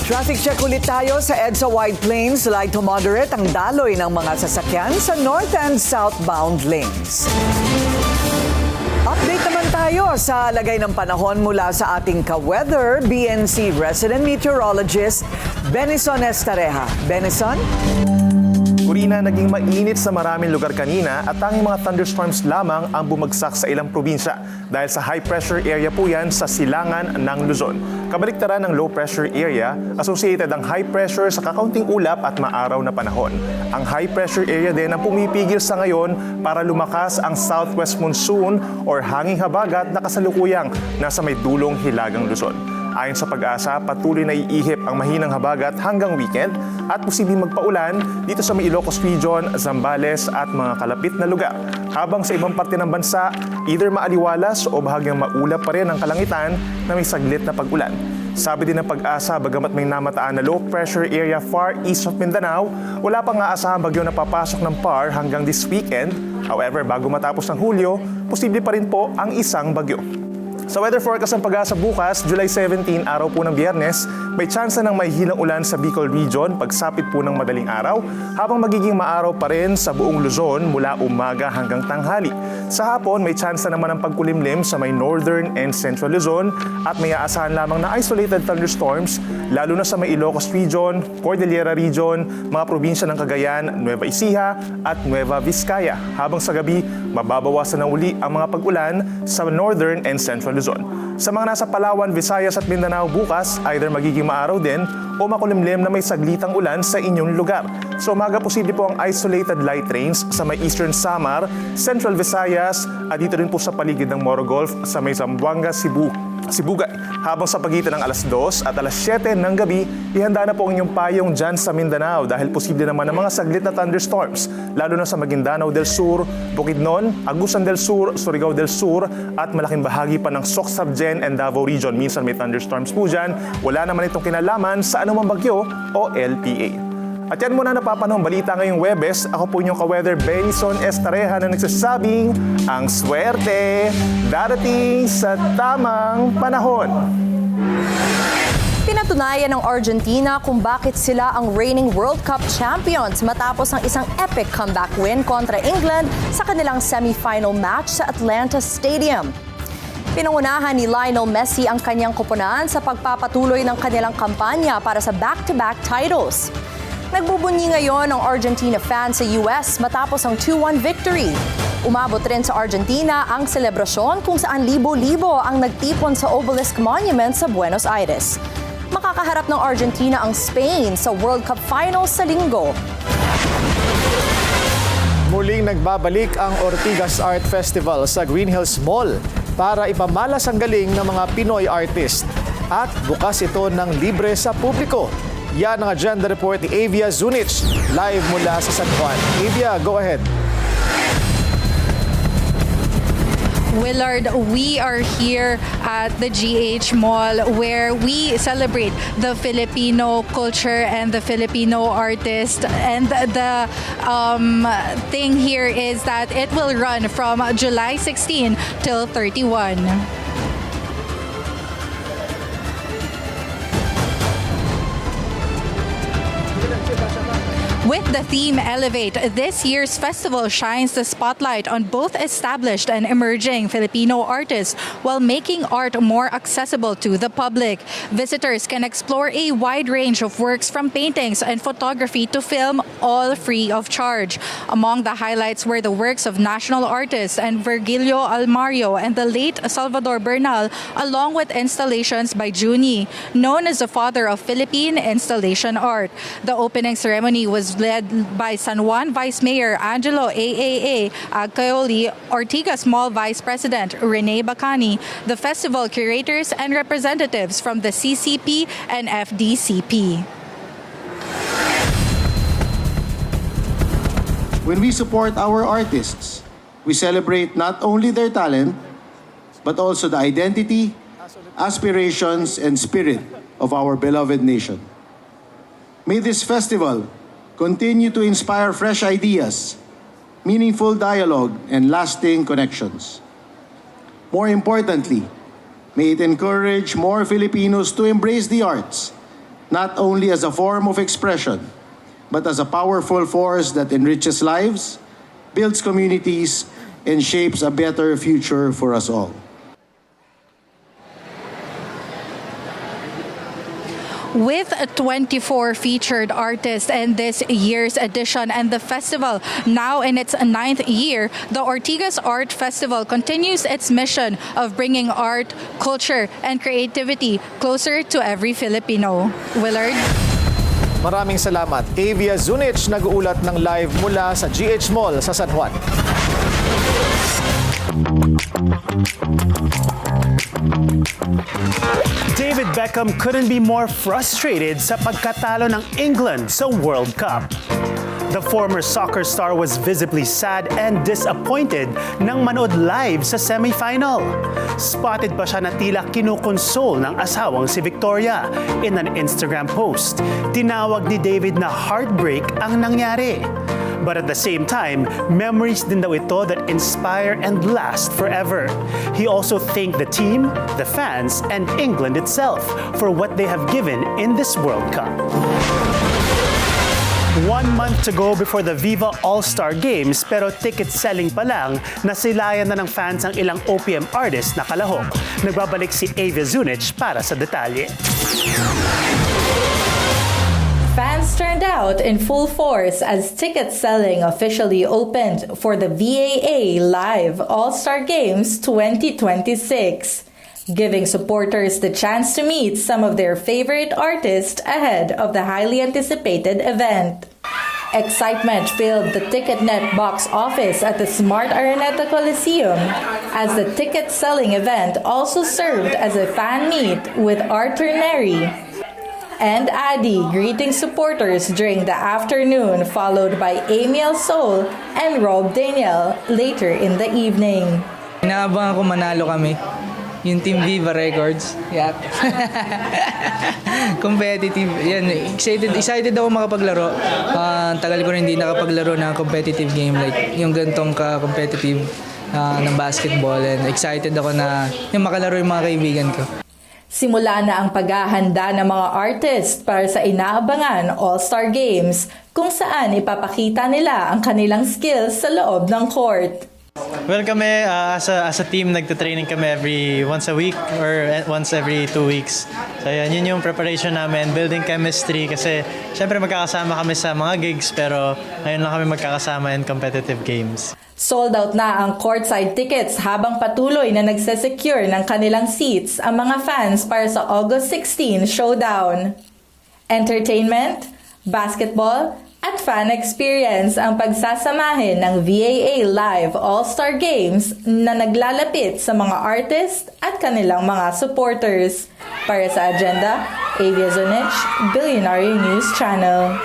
[SPEAKER 2] Traffic check ulit tayo sa EDSA Wide Plains. Light to moderate ang daloy ng mga sasakyan sa north and southbound lanes. Update naman tayo sa lagay ng panahon mula sa ating ka-weather, BNC resident meteorologist Benison Estareja. Benison?
[SPEAKER 4] Corina, naging mainit sa maraming lugar kanina at tanging mga thunderstorms lamang ang bumagsak sa ilang probinsya dahil sa high pressure area po yan sa silangan ng Luzon. Kabaliktaran ng low pressure area, associated ang high pressure sa kakaunting ulap at maaraw na panahon. Ang high pressure area din ang pumipigil sa ngayon para lumakas ang southwest monsoon or hanging habagat na kasalukuyang nasa may dulong hilagang Luzon.
[SPEAKER 5] Ayon sa Pag-asa, patuloy na iihip ang mahinang habagat hanggang weekend at posibleng magpaulan dito sa may Ilocos Region, Zambales at mga kalapit na lugar. Habang sa ibang parte ng bansa, either maaliwalas o bahagyang maulap pa rin ang kalangitan na may saglit na pag-ulan. Sabi din ng Pag-asa, bagamat may namataan na low pressure area far east of Mindanao, wala pang aasahang bagyo na papasok ng PAR hanggang this weekend. However, bago matapos ng Hulyo, posible pa rin po ang isang bagyo. Sa weather forecast ng Pag-asa bukas, July 17, araw po ng Biyernes, may tsansa ng may hilang ulan sa Bicol Region pagsapit po ng madaling araw, habang magiging maaraw pa rin sa buong Luzon mula umaga hanggang tanghali. Sa hapon, may tsansa naman ng pagkulimlim sa may Northern and Central Luzon at may aasahan lamang na isolated thunderstorms lalo na sa may Ilocos Region, Cordillera Region, mga probinsya ng Cagayan, Nueva Ecija at Nueva Vizcaya. Habang sa gabi, mababawasan na uli ang mga pag-ulan sa Northern and Central Luzon. Sa mga nasa Palawan, Visayas at Mindanao bukas, either magiging maaraw din o makulimlim na may saglitang ulan sa inyong lugar. Sa umaga, posible po ang isolated light rains sa may Eastern Samar, Central Visayas at dito rin po sa paligid ng Moro Gulf sa may Zamboanga, Sibugay. Habang sa pagitan ng alas 2 at alas 7 ng gabi, ihanda na po ang inyong payong dyan sa Mindanao dahil posible naman ang mga saglit na thunderstorms, lalo na sa Maguindanao del Sur, Bukidnon, Agusan del Sur, Surigao del Sur at malaking bahagi pa ng Soc-Sabgen and Davao Region. Minsan may thunderstorms po dyan. Wala naman itong kinalaman sa anumang bagyo o LPA. At yan muna napapanahong balita ngayong Webes. Ako po inyong ka-weather Benson Estareja na nagsasabing ang swerte darating sa tamang panahon.
[SPEAKER 3] Pinatunayan ng Argentina kung bakit sila ang reigning World Cup champions matapos ang isang epic comeback win kontra England sa kanilang semi-final match sa Atlanta Stadium. Pinangunahan ni Lionel Messi ang kanyang koponan sa pagpapatuloy ng kanilang kampanya para sa back-to-back titles. Nagbubunyi ngayon ang Argentina fans sa US matapos ang 2-1 victory. Umabot rin sa Argentina ang selebrasyon kung saan libo-libo ang nagtipon sa Obelisk Monument sa Buenos Aires. Makakaharap ng Argentina ang Spain sa World Cup Finals sa Linggo.
[SPEAKER 4] Muling nagbabalik ang Ortigas Art Festival sa Green Hills Mall para ipamalas ang galing ng mga Pinoy artist. At bukas ito ng libre sa publiko. Yan ang agenda report ni Avia Zunich, live mula sa San Juan. Avia, go ahead.
[SPEAKER 8] Willard, we are here at the GH Mall where we celebrate the Filipino culture and the Filipino artist. And the thing here is that it will run from July 16 till 31. With the theme Elevate, this year's festival shines the spotlight on both established and emerging Filipino artists while making art more accessible to the public. Visitors can explore a wide range of works from paintings and photography to film, all free of charge. Among the highlights were the works of national artists and Virgilio Almario and the late Salvador Bernal, along with installations by Juni, known as the father of Philippine installation art. The opening ceremony was led by San Juan Vice Mayor Angelo AAA Agcaoli, Ortigas Mall Vice President Rene Bacani, the festival curators and representatives from the CCP and FDCP.
[SPEAKER 10] When we support our artists, we celebrate not only their talent, but also the identity, aspirations, and spirit of our beloved nation. May this festival continue to inspire fresh ideas, meaningful dialogue, and lasting connections. More importantly, may it encourage more Filipinos to embrace the arts, not only as a form of expression, but as a powerful force that enriches lives, builds communities, and shapes a better future for us all.
[SPEAKER 8] With 24 featured artists in this year's edition and the festival now in its 9th year, the Ortigas Art Festival continues its mission of bringing art, culture, and creativity closer to every Filipino. Willard?
[SPEAKER 4] Maraming salamat. Avia Zunich nag-uulat ng live mula sa GH Mall sa San Juan.
[SPEAKER 22] David Beckham couldn't be more frustrated sa pagkatalo ng England sa World Cup. The former soccer star was visibly sad and disappointed nang manood live sa semifinal. Spotted pa siya na tila kinukonsol ng asawang si Victoria. In an Instagram post, tinawag ni David na heartbreak ang nangyari. But at the same time, memories din daw ito that inspire and last forever. He also thanked the team, the fans, and England itself for what they have given in this World Cup. 1 month to go before the Viva All-Star Games, pero ticket selling pa lang, nasilayan na ng fans ang ilang OPM artists na kalahok. Nagbabalik si Avia Zunich para sa detalye.
[SPEAKER 8] Fans turned out in full force as ticket selling officially opened for the VAA Live All-Star Games 2026, giving supporters the chance to meet some of their favorite artists ahead of the highly anticipated event. Excitement filled the TicketNet box office at the Smart Araneta Coliseum, as the ticket-selling event also served as a fan meet with Arthur Neri and Adi greeting supporters during the afternoon, followed by Emil Sol and Rob Daniel later in the evening.
[SPEAKER 9] Inaabangan ko manalo kami. Yung Team Viva Records. Yeah. Competitive. Yan, excited ako makapaglaro. Tagal ko rin hindi nakapaglaro ng competitive game like yung gantong ka-competitive ng basketball, and excited ako na yung makalaro yung mga kaibigan ko.
[SPEAKER 8] Simula na ang paghahanda ng mga artist para sa inaabangan All-Star Games, kung saan ipapakita nila ang kanilang skills sa loob ng court.
[SPEAKER 12] Well, kami as a team, nagte-training kami once a week or once every 2 weeks. So yun yung preparation namin, building chemistry, kasi syempre magkakasama kami sa mga gigs, pero ngayon lang kami magkakasama in competitive games.
[SPEAKER 8] Sold out na ang courtside tickets habang patuloy na nagsesecure ng kanilang seats ang mga fans para sa August 16 showdown. Entertainment, basketball, at fan experience ang pagsasamahin ng VAA Live All-Star Games na naglalapit sa mga artist at kanilang mga supporters. Para sa Agenda, Avia Zunich, Billionaire News Channel.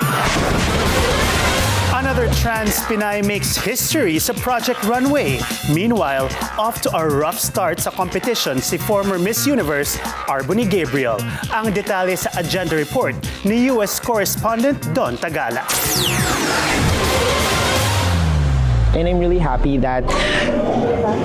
[SPEAKER 22] Another trans Pinay makes history sa Project Runway. Meanwhile, off to a rough start sa competition si former Miss Universe, Arbony Gabriel. Ang detalye sa Agenda Report ni US correspondent Don Tagala.
[SPEAKER 13] And I'm really happy that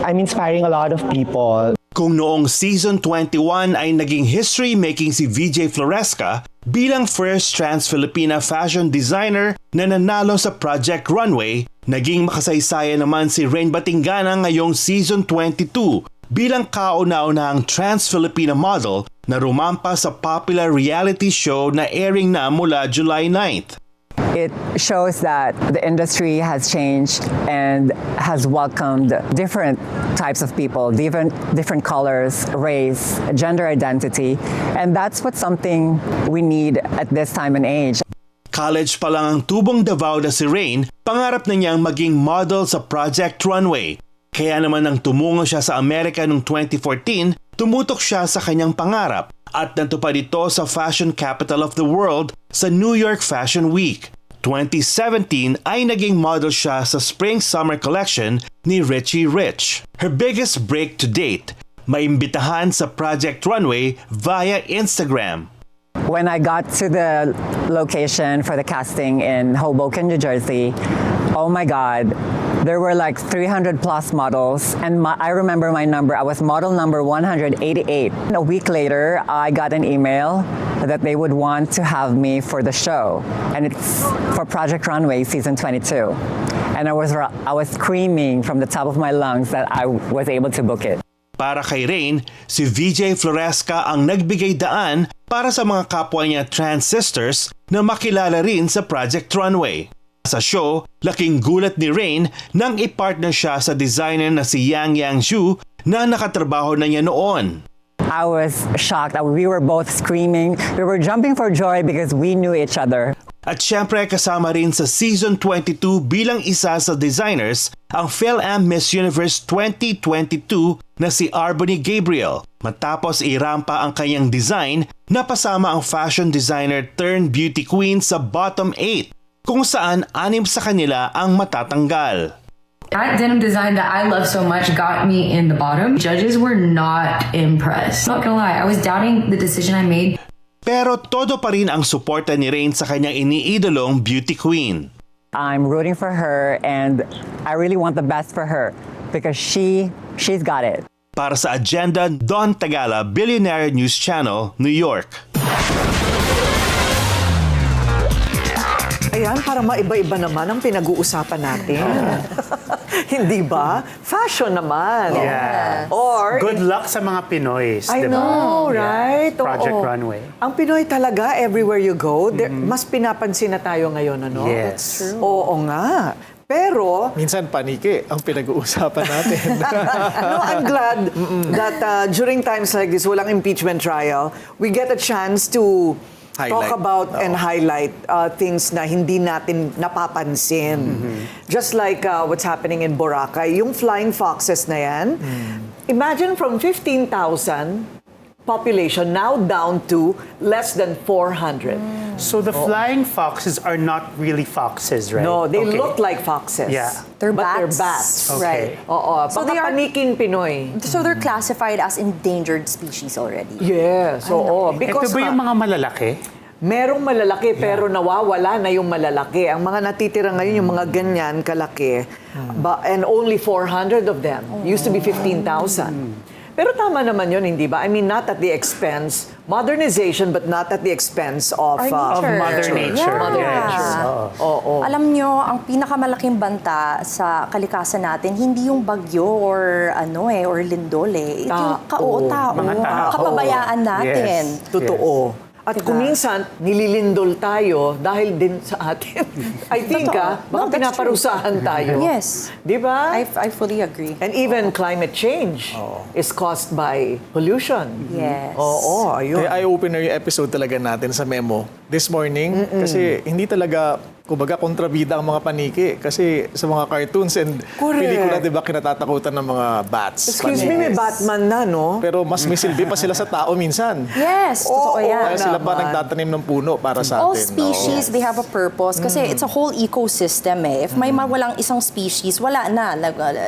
[SPEAKER 13] I'm inspiring a lot of people.
[SPEAKER 24] Kung noong season 21 ay naging history-making si VJ Floresca bilang first trans Filipina fashion designer na nanalo sa Project Runway, naging makasaysayan naman si Rain Batingana ngayong season 22 bilang kauna-unahang trans Filipina model na rumampa sa popular reality show na airing na mula July 9th.
[SPEAKER 25] It shows that the industry has changed and has welcomed different types of people, different colors, race, gender identity, and that's what something we need at this time and age.
[SPEAKER 24] College pa lang ang tubong Davao na si Rain, pangarap na niyang maging model sa Project Runway. Kaya naman nang tumungo siya sa Amerika noong 2014, tumutok siya sa kanyang pangarap at natupad ito sa fashion capital of the world sa New York Fashion Week. 2017 ay naging model siya sa Spring-Summer Collection ni Richie Rich. Her biggest break to date, maimbitahan sa Project Runway via Instagram.
[SPEAKER 25] When I got to the location for the casting in Hoboken, New Jersey, oh my God, there were like 300 plus models, and I remember my number. I was model number 188. A week later, I got an email that they would want to have me for the show, and it's for Project Runway season 22. And I was screaming from the top of my lungs that I was able to book it.
[SPEAKER 24] Para kay Rain, si VJ Floresca ang nagbigay daan para sa mga kapwa niya trans sisters na makilala rin sa Project Runway. Sa show, laking gulat ni Rain nang ipartner siya sa designer na si Yang Yang Zhu na nakatrabaho na niya noon.
[SPEAKER 25] I was shocked. We were both screaming. We were jumping for joy because we knew each other.
[SPEAKER 24] At syempre kasama rin sa Season 22 bilang isa sa designers ang PhilAm Miss Universe 2022 na si Arbony Gabriel. Matapos irampa ang kanyang design, napasama ang fashion designer turned beauty queen sa bottom 8 kung saan 6 sa kanila ang matatanggal.
[SPEAKER 11] That denim design that I love so much got me in the bottom. Judges were not impressed. Not gonna lie, I was doubting the decision I made.
[SPEAKER 24] Pero todo pa rin ang suporta ni Rain sa kanyang iniidolong beauty queen.
[SPEAKER 25] I'm rooting for her and I really want the best for her because she's got it.
[SPEAKER 24] Para sa Agenda, Don Tagala, Billionaire News Channel, New York.
[SPEAKER 2] Ayan, para maiba-iba naman ang pinag-uusapan natin. Hindi ba? Fashion naman.
[SPEAKER 22] Yeah.
[SPEAKER 2] Or,
[SPEAKER 22] Good luck sa mga Pinoys,
[SPEAKER 2] I
[SPEAKER 22] di ba?
[SPEAKER 2] know, right?
[SPEAKER 22] Project
[SPEAKER 2] Oo.
[SPEAKER 22] Runway.
[SPEAKER 2] Ang Pinoy talaga, everywhere you go, mas pinapansin na tayo ngayon, ano?
[SPEAKER 22] Yes. That's true.
[SPEAKER 2] Oo nga. Pero,
[SPEAKER 4] minsan paniki ang pinag-uusapan natin.
[SPEAKER 2] no, I'm glad that during times like this, walang impeachment trial, we get a chance to talk about and highlight things na hindi natin napapansin. Just like what's happening in Boracay, yung flying foxes na yan. Imagine from 15,000 population now down to less than 400.
[SPEAKER 22] So the flying foxes are not really foxes, right?
[SPEAKER 2] No, they
[SPEAKER 22] Okay.
[SPEAKER 2] look like foxes.
[SPEAKER 22] Yeah.
[SPEAKER 3] They're
[SPEAKER 2] but
[SPEAKER 3] bats.
[SPEAKER 2] they're bats.
[SPEAKER 22] Okay.
[SPEAKER 3] Right.
[SPEAKER 2] Oo.
[SPEAKER 3] So
[SPEAKER 2] So
[SPEAKER 3] they are-
[SPEAKER 2] paniking Pinoy.
[SPEAKER 3] So they're classified as endangered species already.
[SPEAKER 2] Yes, oo. Because
[SPEAKER 22] Ito ba yung mga malalaki?
[SPEAKER 2] merong malalaki pero nawawala na yung malalaki. Ang mga natitira ngayon yung mga ganyan kalaki. And only 400 of them. Used to be 15,000. Pero tama naman yun, hindi ba? I mean, not at the expense, modernization, but not at the expense of
[SPEAKER 3] Our nature.
[SPEAKER 22] Mother Nature.
[SPEAKER 3] Yeah.
[SPEAKER 22] Mother Nature.
[SPEAKER 2] Oo.
[SPEAKER 3] Alam nyo, ang pinakamalaking banta sa kalikasan natin, hindi yung bagyo or or lindol eh. Ito yung tao.
[SPEAKER 22] Mga tao.
[SPEAKER 3] Kapabayaan natin.
[SPEAKER 22] Yes.
[SPEAKER 2] Totoo. At kung minsan, nililindol tayo dahil din sa atin. I think,
[SPEAKER 3] Totoo.
[SPEAKER 2] baka
[SPEAKER 3] No, that's
[SPEAKER 2] pinaparusahan tayo.
[SPEAKER 3] Yes.
[SPEAKER 2] Di ba?
[SPEAKER 3] I fully agree.
[SPEAKER 2] And even climate change is caused by pollution.
[SPEAKER 3] Yes.
[SPEAKER 2] Oo, ayun.
[SPEAKER 4] Kaya eye-opener yung episode talaga natin sa Memo this morning. Kasi hindi talaga, kumbaga, kontrabida ang mga paniki. Kasi sa mga cartoons and
[SPEAKER 2] Correct.
[SPEAKER 4] pelikula, di ba, kinatatakutan ng mga bats.
[SPEAKER 2] Excuse me, may Batman na, no?
[SPEAKER 4] Pero mas may silbi pa sila sa tao minsan.
[SPEAKER 3] Yes, totoo yan.
[SPEAKER 4] Kaya sila pa nagtatanim ng puno para sa
[SPEAKER 3] All
[SPEAKER 4] atin.
[SPEAKER 3] species, they have a purpose kasi it's a whole ecosystem eh. If may mawalang isang species, wala na.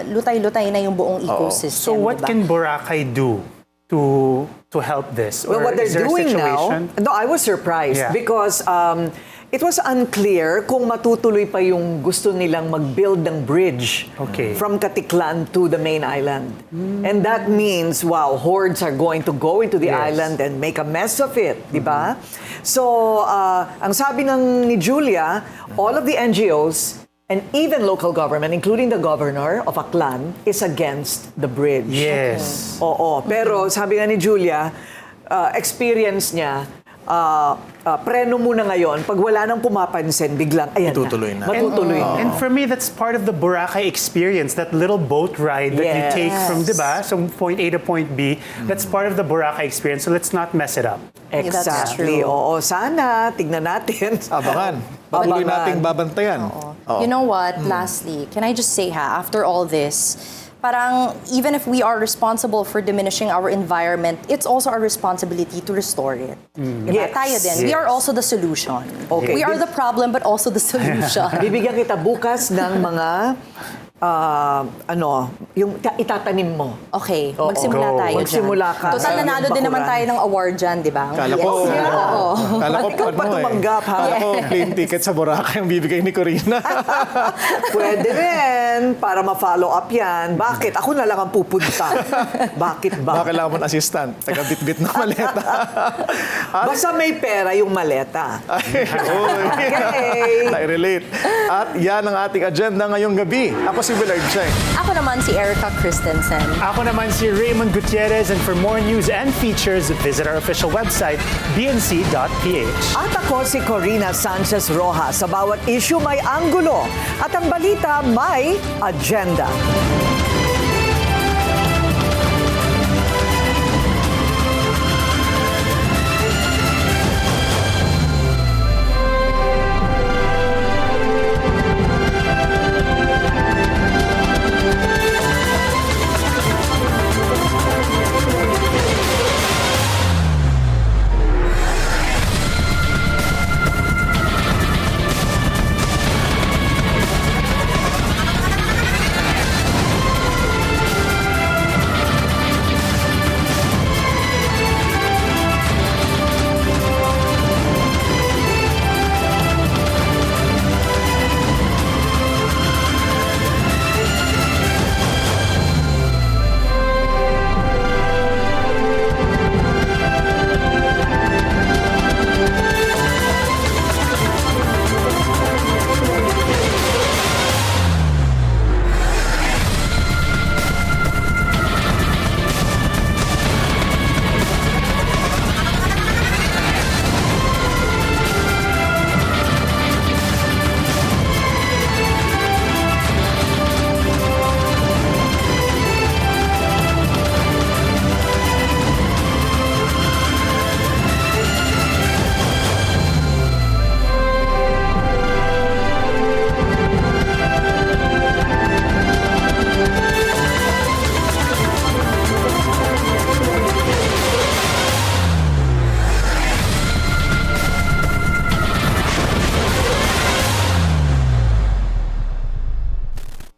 [SPEAKER 3] Lutay-lutay na yung buong ecosystem.
[SPEAKER 22] So what
[SPEAKER 3] diba?
[SPEAKER 22] can Boracay do to help this?
[SPEAKER 2] Well,
[SPEAKER 22] Or
[SPEAKER 2] what they're
[SPEAKER 22] is there a
[SPEAKER 2] doing now,
[SPEAKER 22] situation?
[SPEAKER 2] no, I was surprised
[SPEAKER 22] Yeah.
[SPEAKER 2] because it was unclear kung matutuloy pa yung gusto nilang mag-build ng bridge
[SPEAKER 22] Okay.
[SPEAKER 2] from Caticlan to the main island. And that means, wow, hordes are going to go into the
[SPEAKER 22] Yes.
[SPEAKER 2] island and make a mess of it, di ba? So, ang sabi ni Julia, all of the NGOs and even local government, including the governor of Aklan, is against the bridge.
[SPEAKER 22] Yes.
[SPEAKER 2] Oo, pero sabi nga ni Julia, experience niya, preno muna ngayon, pag wala nang pumapansin, biglang, ayan
[SPEAKER 4] Matutuloy na.
[SPEAKER 2] Matutuloy na.
[SPEAKER 22] And for me, that's part of the Boracay experience, that little boat ride that you take from, diba, so point A to point B. That's part of the Boracay experience, so let's not mess it up.
[SPEAKER 2] Exactly. Oo, sana, tignan natin.
[SPEAKER 4] Abangan. Patuloy nating babantayan. Oo.
[SPEAKER 3] You know what? Lastly, can I just say after all this, parang even if we are responsible for diminishing our environment, it's also our responsibility to restore it. Diba?
[SPEAKER 2] Yes.
[SPEAKER 3] Tayo din. We are also the solution.
[SPEAKER 2] Okay.
[SPEAKER 3] We are the problem but also the solution.
[SPEAKER 2] Bibigyan kita bukas ng mga yung itatanim mo.
[SPEAKER 3] Okay,
[SPEAKER 2] Oo.
[SPEAKER 3] magsimula
[SPEAKER 2] Go.
[SPEAKER 3] tayo
[SPEAKER 2] Magsimula
[SPEAKER 3] dyan.
[SPEAKER 2] ka
[SPEAKER 3] Total,
[SPEAKER 2] sa
[SPEAKER 3] nanalo din naman
[SPEAKER 2] bakuran.
[SPEAKER 3] tayo ng award dyan, di ba?
[SPEAKER 4] Kala ko,
[SPEAKER 3] Oo.
[SPEAKER 4] kala ko
[SPEAKER 2] Ikaw pa tumanggap, ha?
[SPEAKER 4] Kala ko plane ticket sa Boracay ang bibigay ni Corina.
[SPEAKER 2] Pwede rin, para ma-follow up yan. Bakit? Ako na lang ang pupunta. Bakit ba?
[SPEAKER 4] Baka kailangan mo ng assistant. Taga-bit-bit na maleta.
[SPEAKER 2] Basta may pera yung maleta.
[SPEAKER 4] Okay. I-relate. At yan ang ating agenda ngayong gabi. Ako si Willard Cheng.
[SPEAKER 3] Ako naman si Erica Christensen.
[SPEAKER 22] Ako naman si Raymond Gutierrez, and for more news and features, visit our official website, bnc.ph.
[SPEAKER 2] At ako si Corina Sanchez Rojas. Sa bawat issue may anggulo. At ang balita may agenda.